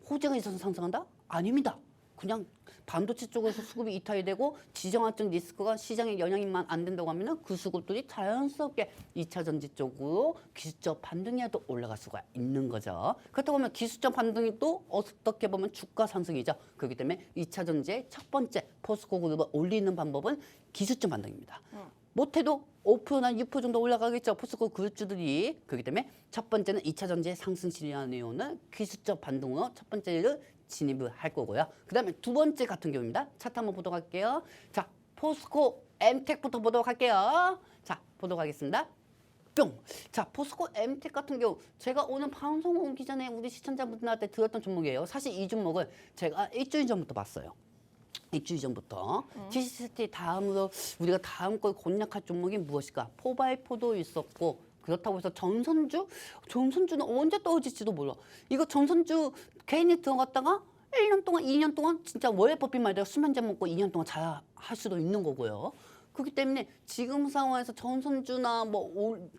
호재가 있어서 상승한다? 아닙니다. 그냥 반도체 쪽에서 수급이 이탈이 되고 지정학적 리스크가 시장에 영향이만 안 된다고 하면 그 수급들이 자연스럽게 2차 전지 쪽으로 기술적 반등이라도 올라갈 수가 있는 거죠. 그렇다고 하면 기술적 반등이 또 어떻게 보면 주가 상승이죠. 그렇기 때문에 2차 전지의 첫 번째 포스코 그룹을 올리는 방법은 기술적 반등입니다. 못해도 5%나 6% 정도 올라가겠죠. 포스코 그룹주들이. 그렇기 때문에 첫 번째는 2차 전지의 상승 시나리오는 기술적 반등으로 첫 번째를 진입을 할 거고요. 그다음에 두 번째 같은 경우입니다. 차트 한번 보도록 할게요. 자, 포스코 엠텍부터 보도록 할게요. 자, 보도록 하겠습니다. 뿅! 자, 포스코 엠텍 같은 경우 제가 오늘 방송 오기 전에 우리 시청자분들한테 들었던 종목이에요. 사실 이 종목을 제가 일주일 전부터 봤어요. 일주일 전부터 TCT 다음으로 우리가 다음 걸 공략할 종목이 무엇일까? 포바이포도 있었고 그렇다고 해서 전선주는 언제 떨어질지도 몰라. 이거 전선주 개인이 들어갔다가 1년 동안, 2년 동안 진짜 월급법인 말대로 수면제 먹고 2년 동안 잘 할 수도 있는 거고요. 그렇기 때문에 지금 상황에서 전선주나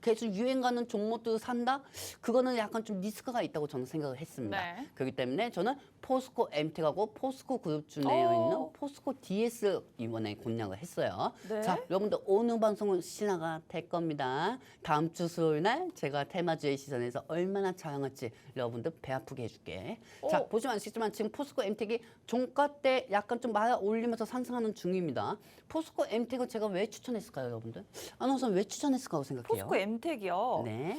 계속 유행가는 종목들 산다? 그거는 약간 좀 리스크가 있다고 저는 생각을 했습니다. 네. 그렇기 때문에 저는 포스코 엠텍하고 포스코 그룹주 내에 있는 포스코 DS 이번에 공략을 했어요. 네. 자, 여러분들 오늘 방송은 신화가 될 겁니다. 다음 주 수요일 날 제가 테마주의 시선에서 얼마나 자랑할지 여러분들 배 아프게 해줄게. 자, 보시면 아시겠지만 지금 포스코 엠텍이 종가 때 약간 좀 말아 올리면서 상승하는 중입니다. 포스코 엠텍을 제가 왜 추천했을까요, 여러분들? 아나운서는 왜 추천했을까고 생각해요? 포스코 엠텍이요. 네.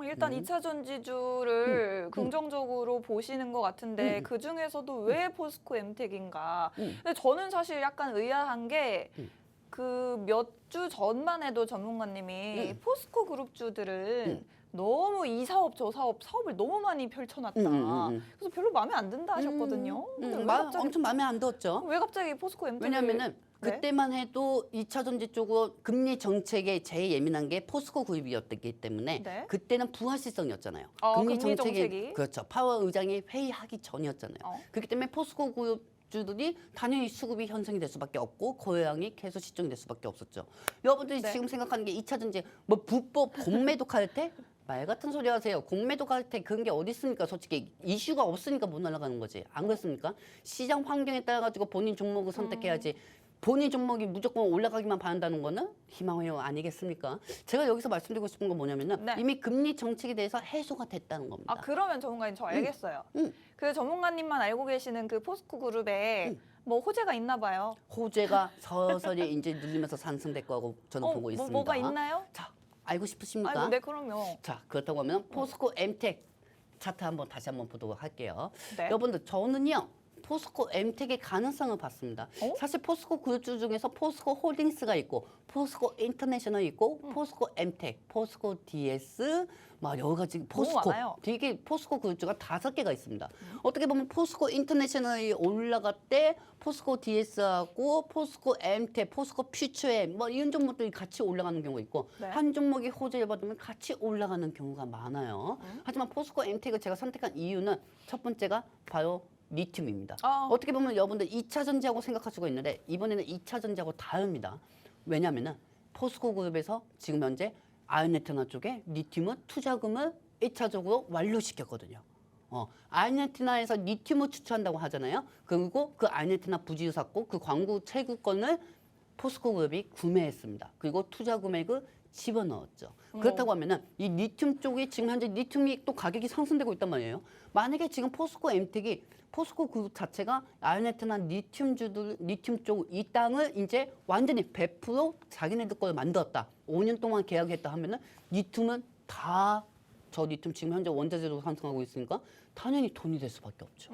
일단 2차 전지주를 긍정적으로 보시는 것 같은데 그 중에서도 왜 포스코 엠텍인가? 근데 저는 사실 약간 의아한 게 그 몇 주 전만 해도 전문가님이 포스코 그룹주들은 너무 이 사업 저 사업을 너무 많이 펼쳐놨다. 그래서 별로 마음에 안 든다 하셨거든요. 근데 왜 갑자기, 엄청 마음에 안 들었죠. 왜 갑자기 포스코 엠텍을? 왜냐면은 네? 그때만 해도 2차 전지 쪽으로 금리 정책에 제일 예민한 게 포스코 그룹이었기 때문에 네. 그때는 부활시성이었잖아요. 금리 정책이? 그렇죠. 파월 의장이 회의하기 전이었잖아요. 그렇기 때문에 포스코 그룹주들이 당연히 수급이 형성이 될 수밖에 없고 고용이 계속 시정이 될 수밖에 없었죠. 여러분들이 네. 지금 생각하는 게 2차 전지 불법 공매도 카르텔? 말 같은 소리 하세요. 공매도 카르텔 그런 게 어디 있습니까? 솔직히 이슈가 없으니까 못 날아가는 거지. 안 그렇습니까? 시장 환경에 따라 가지고 본인 종목을 선택해야지. 본인 종목이 무조건 올라가기만 바란다는 거는 희망회로 아니겠습니까? 제가 여기서 말씀드리고 싶은 건 뭐냐면은 네. 이미 금리 정책에 대해서 해소가 됐다는 겁니다. 아, 그러면 전문가님 저 알겠어요. 그 전문가님만 알고 계시는 그 포스코 그룹에 뭐 호재가 있나 봐요. 호재가 서서히 이제 눌리면서 상승될 거라고 저는 보고 있습니다. 뭐가 있나요? 자, 알고 싶으십니까? 네, 그럼요. 자, 그렇다고 하면 포스코 엠텍 차트 다시 한번 보도록 할게요. 네. 여러분들 저는요. 포스코 엠텍의 가능성을 봤습니다. 사실 포스코 그룹주 중에서 포스코 홀딩스가 있고 포스코 인터내셔널 있고 포스코 엠텍, 포스코 DS 막 여러 가지 포스코 많아요. 되게 포스코 그룹주가 5개가 있습니다. 어떻게 보면 포스코 인터내셔널이 올라갈 때 포스코 DS하고 포스코 엠텍, 포스코 퓨처엠 뭐 이런 종목들이 같이 올라가는 경우가 있고 네. 한 종목이 호재를 받으면 같이 올라가는 경우가 많아요. 하지만 포스코 엠텍을 제가 선택한 이유는 첫 번째가 바로 리튬입니다. 어떻게 보면 여러분들 2차 전지하고 생각할 수가 있는데 이번에는 2차 전지하고 다릅니다. 왜냐하면 포스코 그룹에서 지금 현재 아르헨티나 쪽에 리튬은 투자금을 1차적으로 완료시켰거든요. 아르헨티나에서 리튬을 추출한다고 하잖아요. 그리고 그 아르헨티나 부지를 샀고 그 광구 채굴권을 포스코 그룹이 구매했습니다. 그리고 투자 금액을 집어넣었죠. 그렇다고 하면은 이 리튬 쪽이 지금 현재 리튬이 또 가격이 상승되고 있단 말이에요. 만약에 지금 포스코 엠텍이 포스코 그룹 자체가 아르헨티나 리튬 쪽 이 땅을 이제 완전히 100% 자기네들 걸 만들었다. 5년 동안 계약했다 하면은 리튬은 다 저 리튬 지금 현재 원자재로 상승하고 있으니까 당연히 돈이 될 수밖에 없죠.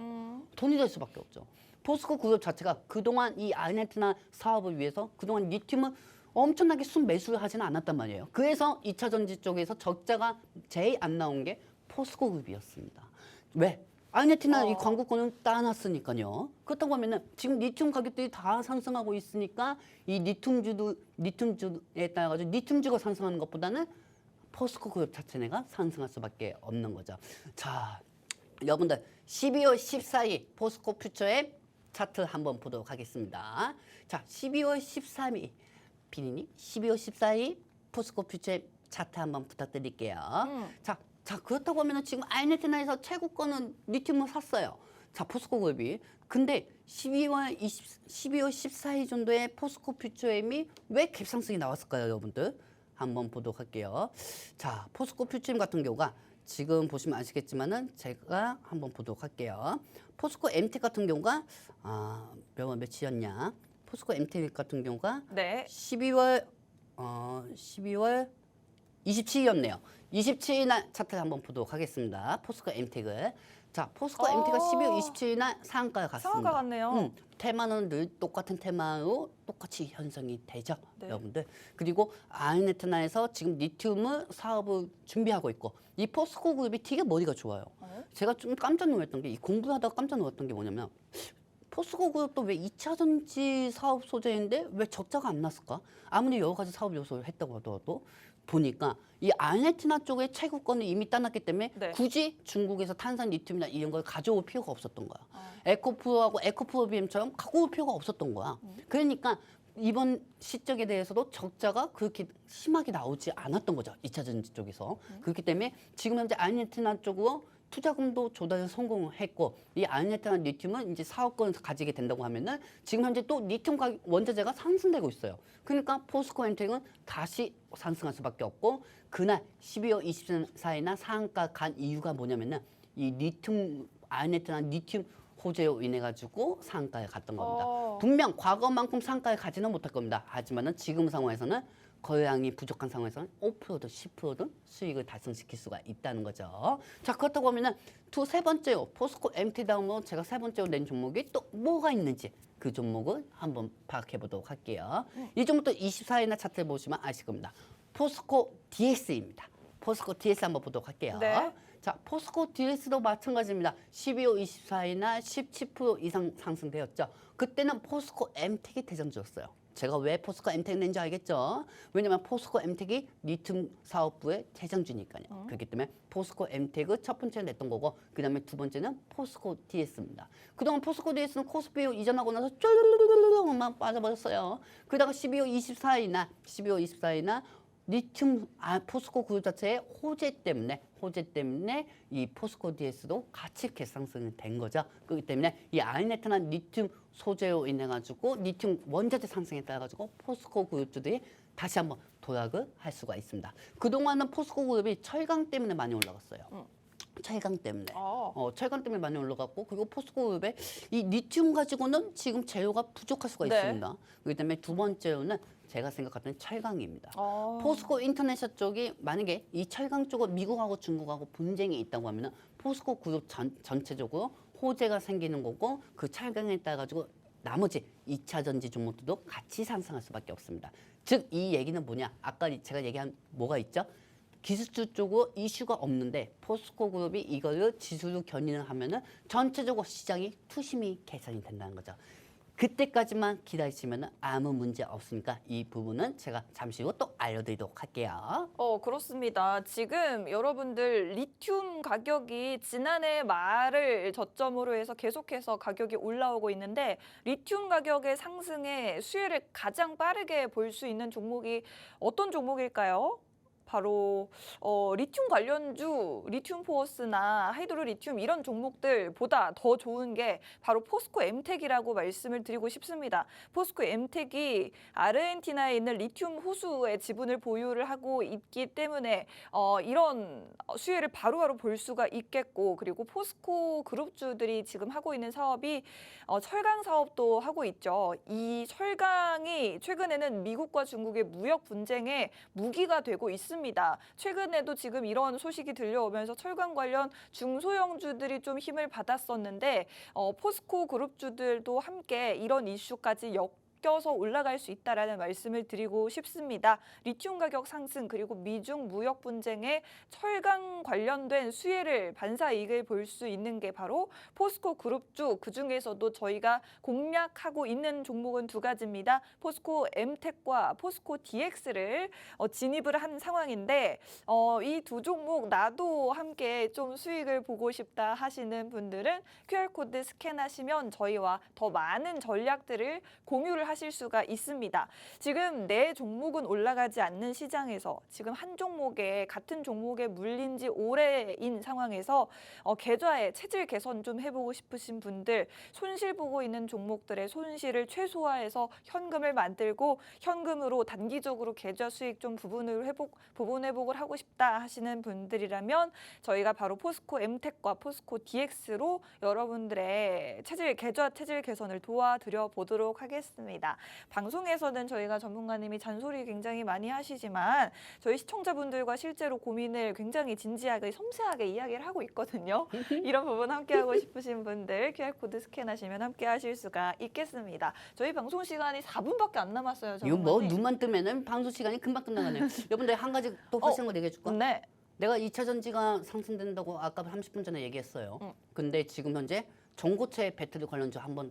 돈이 될 수밖에 없죠. 포스코 그룹 자체가 그동안 이 아르헨티나 사업을 위해서 그동안 리튬을 엄청나게 순매수를 하지는 않았단 말이에요. 그래서 2차 전지 쪽에서 적자가 제일 안 나온 게 포스코 그룹이었습니다. 왜? 아르헨티나 이 광고권을 따놨으니까요. 그렇다고 하면은 지금 리튬 가격들이 다 상승하고 있으니까 이 리튬주에 따라가지고 리튬주가 상승하는 것보다는 포스코 그룹 자체가 상승할 수밖에 없는 거죠. 자, 여러분들 12월 14일 포스코 퓨처의 차트 한번 보도록 하겠습니다. 자, 12월 13일 비니님 12월 14일 포스코 퓨처의 차트 한번 부탁드릴게요. 자, 그렇다고 하면 지금 아르헨티나에서 최고권은 리튬을 샀어요. 자, 포스코 그룹이. 근데 12월 14일 정도에 포스코 퓨처엠이 왜 갭상승이 나왔을까요, 여러분들? 한번 보도록 할게요. 자, 포스코 퓨처엠 같은 경우가 지금 보시면 아시겠지만은 제가 한번 보도록 할게요. 포스코 MT 같은 경우가 며칠이었냐? 포스코 MT 같은 경우가 네. 12월 27일이었네요. 27일 날 차트를 한번 보도록 하겠습니다. 포스코 MT를. 자, 포스코 MT가 12월 27일 날 상한가에 갔습니다. 상한가 같네요. 테마는 늘 똑같은 테마로 똑같이 형성이 되죠, 네. 여러분들. 그리고 아르헨티나에서 지금 리튬을 사업을 준비하고 있고 이 포스코 그룹이 되게 머리가 좋아요. 제가 좀 깜짝 놀랐던 게 이 공부하다가 깜짝 놀랐던 게 뭐냐면 포스코 그룹도 왜 2차 전지 사업 소재인데 왜 적자가 안 났을까? 아무리 여러 가지 사업 요소를 했다고 하더라도 보니까 이 아르헨티나 쪽에 채굴권을 이미 따놨기 때문에 네. 굳이 중국에서 탄산 리튬이나 이런 걸 가져올 필요가 없었던 거야. 에코프로하고 에코프로비엠처럼 갖고 올 필요가 없었던 거야. 그러니까 이번 실적에 대해서도 적자가 그렇게 심하게 나오지 않았던 거죠. 2차 전지 쪽에서. 그렇기 때문에 지금 현재 아르헨티나 쪽으로 투자금도 조달에 성공했고 이 아르헨티나 리튬은 이제 사업권을 가지게 된다고 하면은 지금 현재 또 리튬 가격 원자재가 상승되고 있어요. 그러니까 포스코 엔텍은 다시 상승할 수밖에 없고 그날 12월 24일날 상한가 간 이유가 뭐냐면은 이 리튬 아르헨티나 리튬 호재로 인해 가지고 상한가에 갔던 겁니다. 분명 과거만큼 상한가에 가지는 못할 겁니다. 하지만은 지금 상황에서는 거래량이 부족한 상황에서는 5%든 10%든 수익을 달성시킬 수가 있다는 거죠. 자, 그렇다고 하면은 세 번째로 포스코 MT 다음으로 제가 세 번째로 낸 종목이 또 뭐가 있는지 그 종목을 한번 파악해 보도록 할게요. 이 종목도 24일날 차트를 보시면 아실 겁니다. 포스코 DS입니다. 포스코 DS 한번 보도록 할게요. 네. 자, 포스코 DS도 마찬가지입니다. 12월 24일날 17% 이상 상승되었죠. 그때는 포스코 MTEC이 대장주였어요. 제가 왜 포스코 MTEC 낸지 알겠죠? 왜냐면 포스코 MTEC이 리튬 사업부의 대장주니까요. 그렇기 때문에 포스코 MTEC을 첫 번째 냈던 거고 그 다음에 두 번째는 포스코 DS입니다. 그동안 포스코 DS는 코스피로 이전하고 나서 쫄르르르르르만 빠져버렸어요. 그러다가 12월 24일날 리튬 포스코 그룹 자체의 호재 때문에 이 포스코 DS도 같이 갭상승이 된 거죠. 그렇기 때문에 이 아르헨티나 리튬 소재로 인해 가지고 리튬 원자재 상승에 따라 가지고 포스코 그룹주들이 다시 한번 도약을 할 수가 있습니다. 그동안은 포스코 그룹이 철강 때문에 많이 올라갔어요. 철강 때문에. 철강 때문에 많이 올라갔고 그리고 포스코 그룹의 이 리튬 가지고는 지금 재료가 부족할 수가 네. 있습니다. 그렇기 때문에 두 번째로는 제가 생각했던 철강입니다. 포스코 인터내셔널 쪽이 만약에 이 철강 쪽은 미국하고 중국하고 분쟁이 있다고 하면은 포스코 그룹 전체적으로 호재가 생기는 거고 그 철강에 따라 가지고 나머지 2차 전지 종목들도 같이 상승할 수밖에 없습니다. 즉 이 얘기는 뭐냐? 아까 제가 얘기한 뭐가 있죠? 기술주 쪽으로 이슈가 없는데 포스코 그룹이 이거를 지수로 견인을 하면은 전체적으로 시장이 투심이 개선이 된다는 거죠. 그때까지만 기다리시면 아무 문제 없으니까 이 부분은 제가 잠시 후 또 알려드리도록 할게요. 그렇습니다. 지금 여러분들 리튬 가격이 지난해 말을 저점으로 해서 계속해서 가격이 올라오고 있는데 리튬 가격의 상승의 수혜를 가장 빠르게 볼 수 있는 종목이 어떤 종목일까요? 바로 리튬 관련주, 리튬 포어스나 하이드로 리튬 이런 종목들보다 더 좋은 게 바로 포스코 MTEC이라고 말씀을 드리고 싶습니다. 포스코 MTEC이 아르헨티나에 있는 리튬 호수의 지분을 보유를 하고 있기 때문에 이런 수혜를 바로바로 볼 수가 있겠고 그리고 포스코 그룹주들이 지금 하고 있는 사업이 철강 사업도 하고 있죠. 이 철강이 최근에는 미국과 중국의 무역 분쟁에 무기가 되고 있습니다. 있습니다. 최근에도 지금 이런 소식이 들려오면서 철강 관련 중소형주들이 좀 힘을 받았었는데 포스코 그룹주들도 함께 이런 이슈까지 껴서 올라갈 수 있다라는 말씀을 드리고 싶습니다. 리튬 가격 상승 그리고 미중 무역 분쟁에 철강 관련된 수혜를 반사 이익을 볼 수 있는 게 바로 포스코 그룹주 그중에서도 저희가 공략하고 있는 종목은 두 가지입니다. 포스코 엠텍과 포스코 DX를 진입을 한 상황인데 이 두 종목 나도 함께 좀 수익을 보고 싶다 하시는 분들은 QR코드 스캔하시면 저희와 더 많은 전략들을 공유를 하실 수가 있습니다. 지금 네 종목은 올라가지 않는 시장에서 지금 한 종목에 같은 종목에 물린 지 오래인 상황에서 계좌의 체질 개선 좀 해보고 싶으신 분들 손실 보고 있는 종목들의 손실을 최소화해서 현금을 만들고 현금으로 단기적으로 계좌 수익 좀 부분 회복을 하고 싶다 하시는 분들이라면 저희가 바로 포스코 엠텍과 포스코 DX로 여러분들의 계좌 체질 개선을 도와드려 보도록 하겠습니다. 방송에서는 저희가 전문가님이 잔소리 굉장히 많이 하시지만 저희 시청자분들과 실제로 고민을 굉장히 진지하게 섬세하게 이야기를 하고 있거든요. 이런 부분 함께하고 싶으신 분들 QR코드 스캔하시면 함께하실 수가 있겠습니다. 저희 방송 시간이 4분밖에 안 남았어요. 이거 뭐 전문가님. 눈만 뜨면은 방송 시간이 금방 끝나가네요. 여러분들 한 가지 또 확실한 거 얘기해 줄까? 네. 내가 2차 전지가 상승된다고 아까 30분 전에 얘기했어요. 근데 지금 현재 전고체 배터리 관련주 한번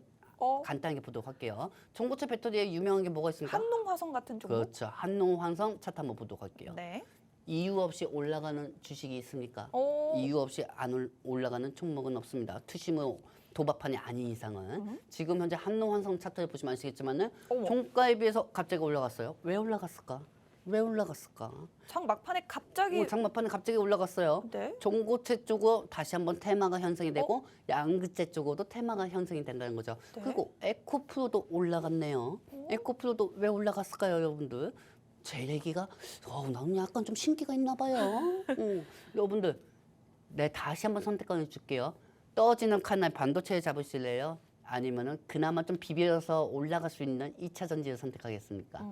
간단하게 보도록 할게요. 전고체 배터리에 유명한 게 뭐가 있습니까? 한농화성 같은 종목. 그렇죠. 한농화성 차트 한번 보도록 할게요. 네. 이유 없이 올라가는 주식이 있습니까? 이유 없이 안 올라가는 종목은 없습니다. 투심으로 도박판이 아닌 이상은. 지금 현재 한농화성 차트를 보시면 아시겠지만은 종가에 비해서 갑자기 올라갔어요. 왜 올라갔을까? 왜 올라갔을까? 장 막판에 갑자기 장막판에 갑자기 올라갔어요. 네. 종고체 쪽으로 다시 한번 테마가 형성이 되고 양극재 쪽으로도 테마가 형성이 된다는 거죠. 네. 그리고 에코프로도 올라갔네요. 에코프로도 왜 올라갔을까요, 여러분들? 제 얘기가 나는 약간 좀 신기가 있나 봐요. 여러분들, 네 다시 한번 선택권을 줄게요. 떨어지는 칼날 반도체를 잡으실래요? 아니면은 그나마 좀 비벼서 올라갈 수 있는 2차 전지를 선택하겠습니까?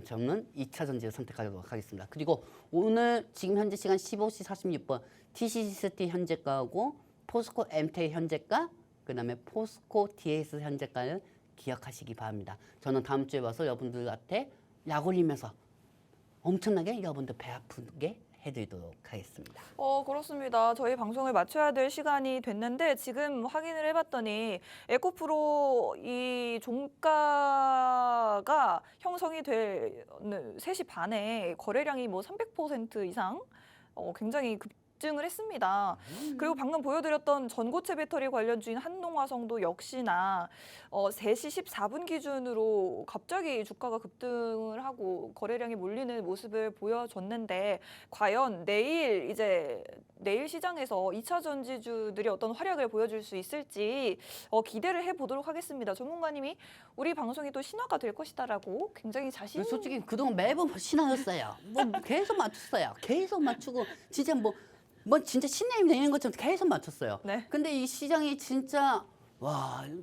저는 2차 전지를 선택하도록 하겠습니다. 그리고 오늘 지금 현재 시간 15시 46분 TCCST 현재가하고 포스코 엠텍 현재가 그다음에 포스코 DX 현재가를 기억하시기 바랍니다. 저는 다음 주에 와서 여러분들한테 약 올리면서 엄청나게 여러분들 배 아프게 해드리도록 하겠습니다. 그렇습니다. 저희 방송을 마쳐야 될 시간이 됐는데 지금 확인을 해봤더니 에코프로 이 종가가 형성이 될 3시 반에 거래량이 뭐 300% 이상 굉장히 급증을 했습니다. 그리고 방금 보여드렸던 전고체 배터리 관련주인 한농화성도 역시나 3시 14분 기준으로 갑자기 주가가 급등을 하고 거래량이 몰리는 모습을 보여줬는데 과연 내일 시장에서 2차 전지주들이 어떤 활약을 보여줄 수 있을지 기대를 해보도록 하겠습니다. 전문가님이 우리 방송이 또 신화가 될 것이다라고 굉장히 솔직히 그동안 매번 신화였어요. 뭐 계속 맞췄어요. 계속 맞추고 진짜 뭐 진짜 신내림 내는 것처럼 계속 맞췄어요. 네. 근데 이 시장이 진짜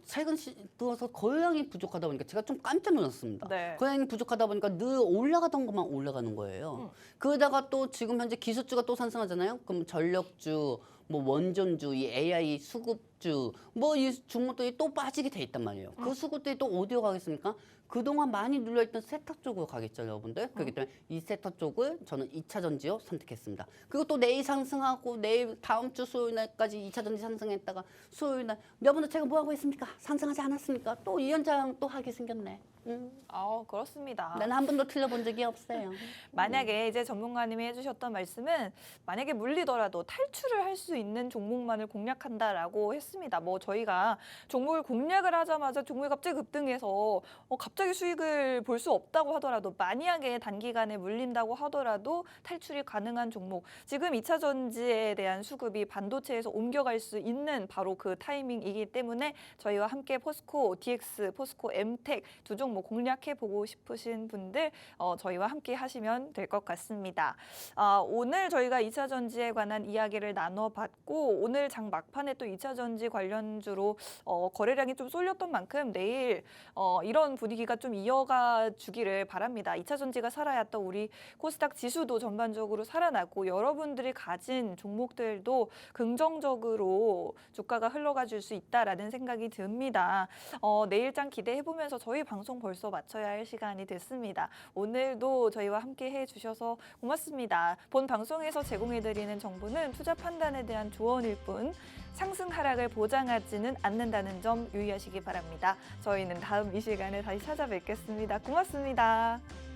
최근 들어서 거래량이 부족하다 보니까 제가 좀 깜짝 놀랐습니다. 네. 거래량이 부족하다 보니까 늘 올라가던 것만 올라가는 거예요. 그러다가 또 지금 현재 기술주가 또 상승하잖아요. 그럼 전력주, 뭐 원전주, 이 AI 수급주, 뭐 이 종목들이 또 빠지게 돼 있단 말이에요. 그 수급들이 또 어디로 가겠습니까? 그동안 많이 눌려있던 세터 쪽으로 가겠죠, 여러분들. 그렇기 때문에 이 세터 쪽을 저는 2차 전지로 선택했습니다. 그리고 또 내일 상승하고 내일 다음 주 수요일 날까지 2차 전지 상승했다가 수요일 날 여러분들 제가 뭐 하고 있습니까? 상승하지 않았습니까? 또 이 연장 또 하게 생겼네. 그렇습니다. 난 한 번도 틀려본 적이 없어요. 만약에 이제 전문가님이 해주셨던 말씀은 만약에 물리더라도 탈출을 할 수 있는 종목만을 공략한다라고 했습니다. 뭐 저희가 종목을 공략을 하자마자 종목이 갑자기 급등해서 갑자기 수익을 볼 수 없다고 하더라도 만약에 단기간에 물린다고 하더라도 탈출이 가능한 종목 지금 2차 전지에 대한 수급이 반도체에서 옮겨갈 수 있는 바로 그 타이밍이기 때문에 저희와 함께 포스코 DX, 포스코 엠텍 두 종목 공략해보고 싶으신 분들 저희와 함께 하시면 될 것 같습니다. 오늘 저희가 2차 전지에 관한 이야기를 나눠봤고 오늘 장 막판에 또 2차 전지 2차전지 관련주로 거래량이 좀 쏠렸던 만큼 내일 이런 분위기가 좀 이어가 주기를 바랍니다. 2차전지가 살아야 또 우리 코스닥 지수도 전반적으로 살아나고 여러분들이 가진 종목들도 긍정적으로 주가가 흘러가 줄 수 있다라는 생각이 듭니다. 내일장 기대해보면서 저희 방송 벌써 마쳐야 할 시간이 됐습니다. 오늘도 저희와 함께 해주셔서 고맙습니다. 본 방송에서 제공해드리는 정보는 투자 판단에 대한 조언일 뿐 상승 하락을 보장하지는 않는다는 점 유의하시기 바랍니다. 저희는 다음 이 시간에 다시 찾아뵙겠습니다. 고맙습니다.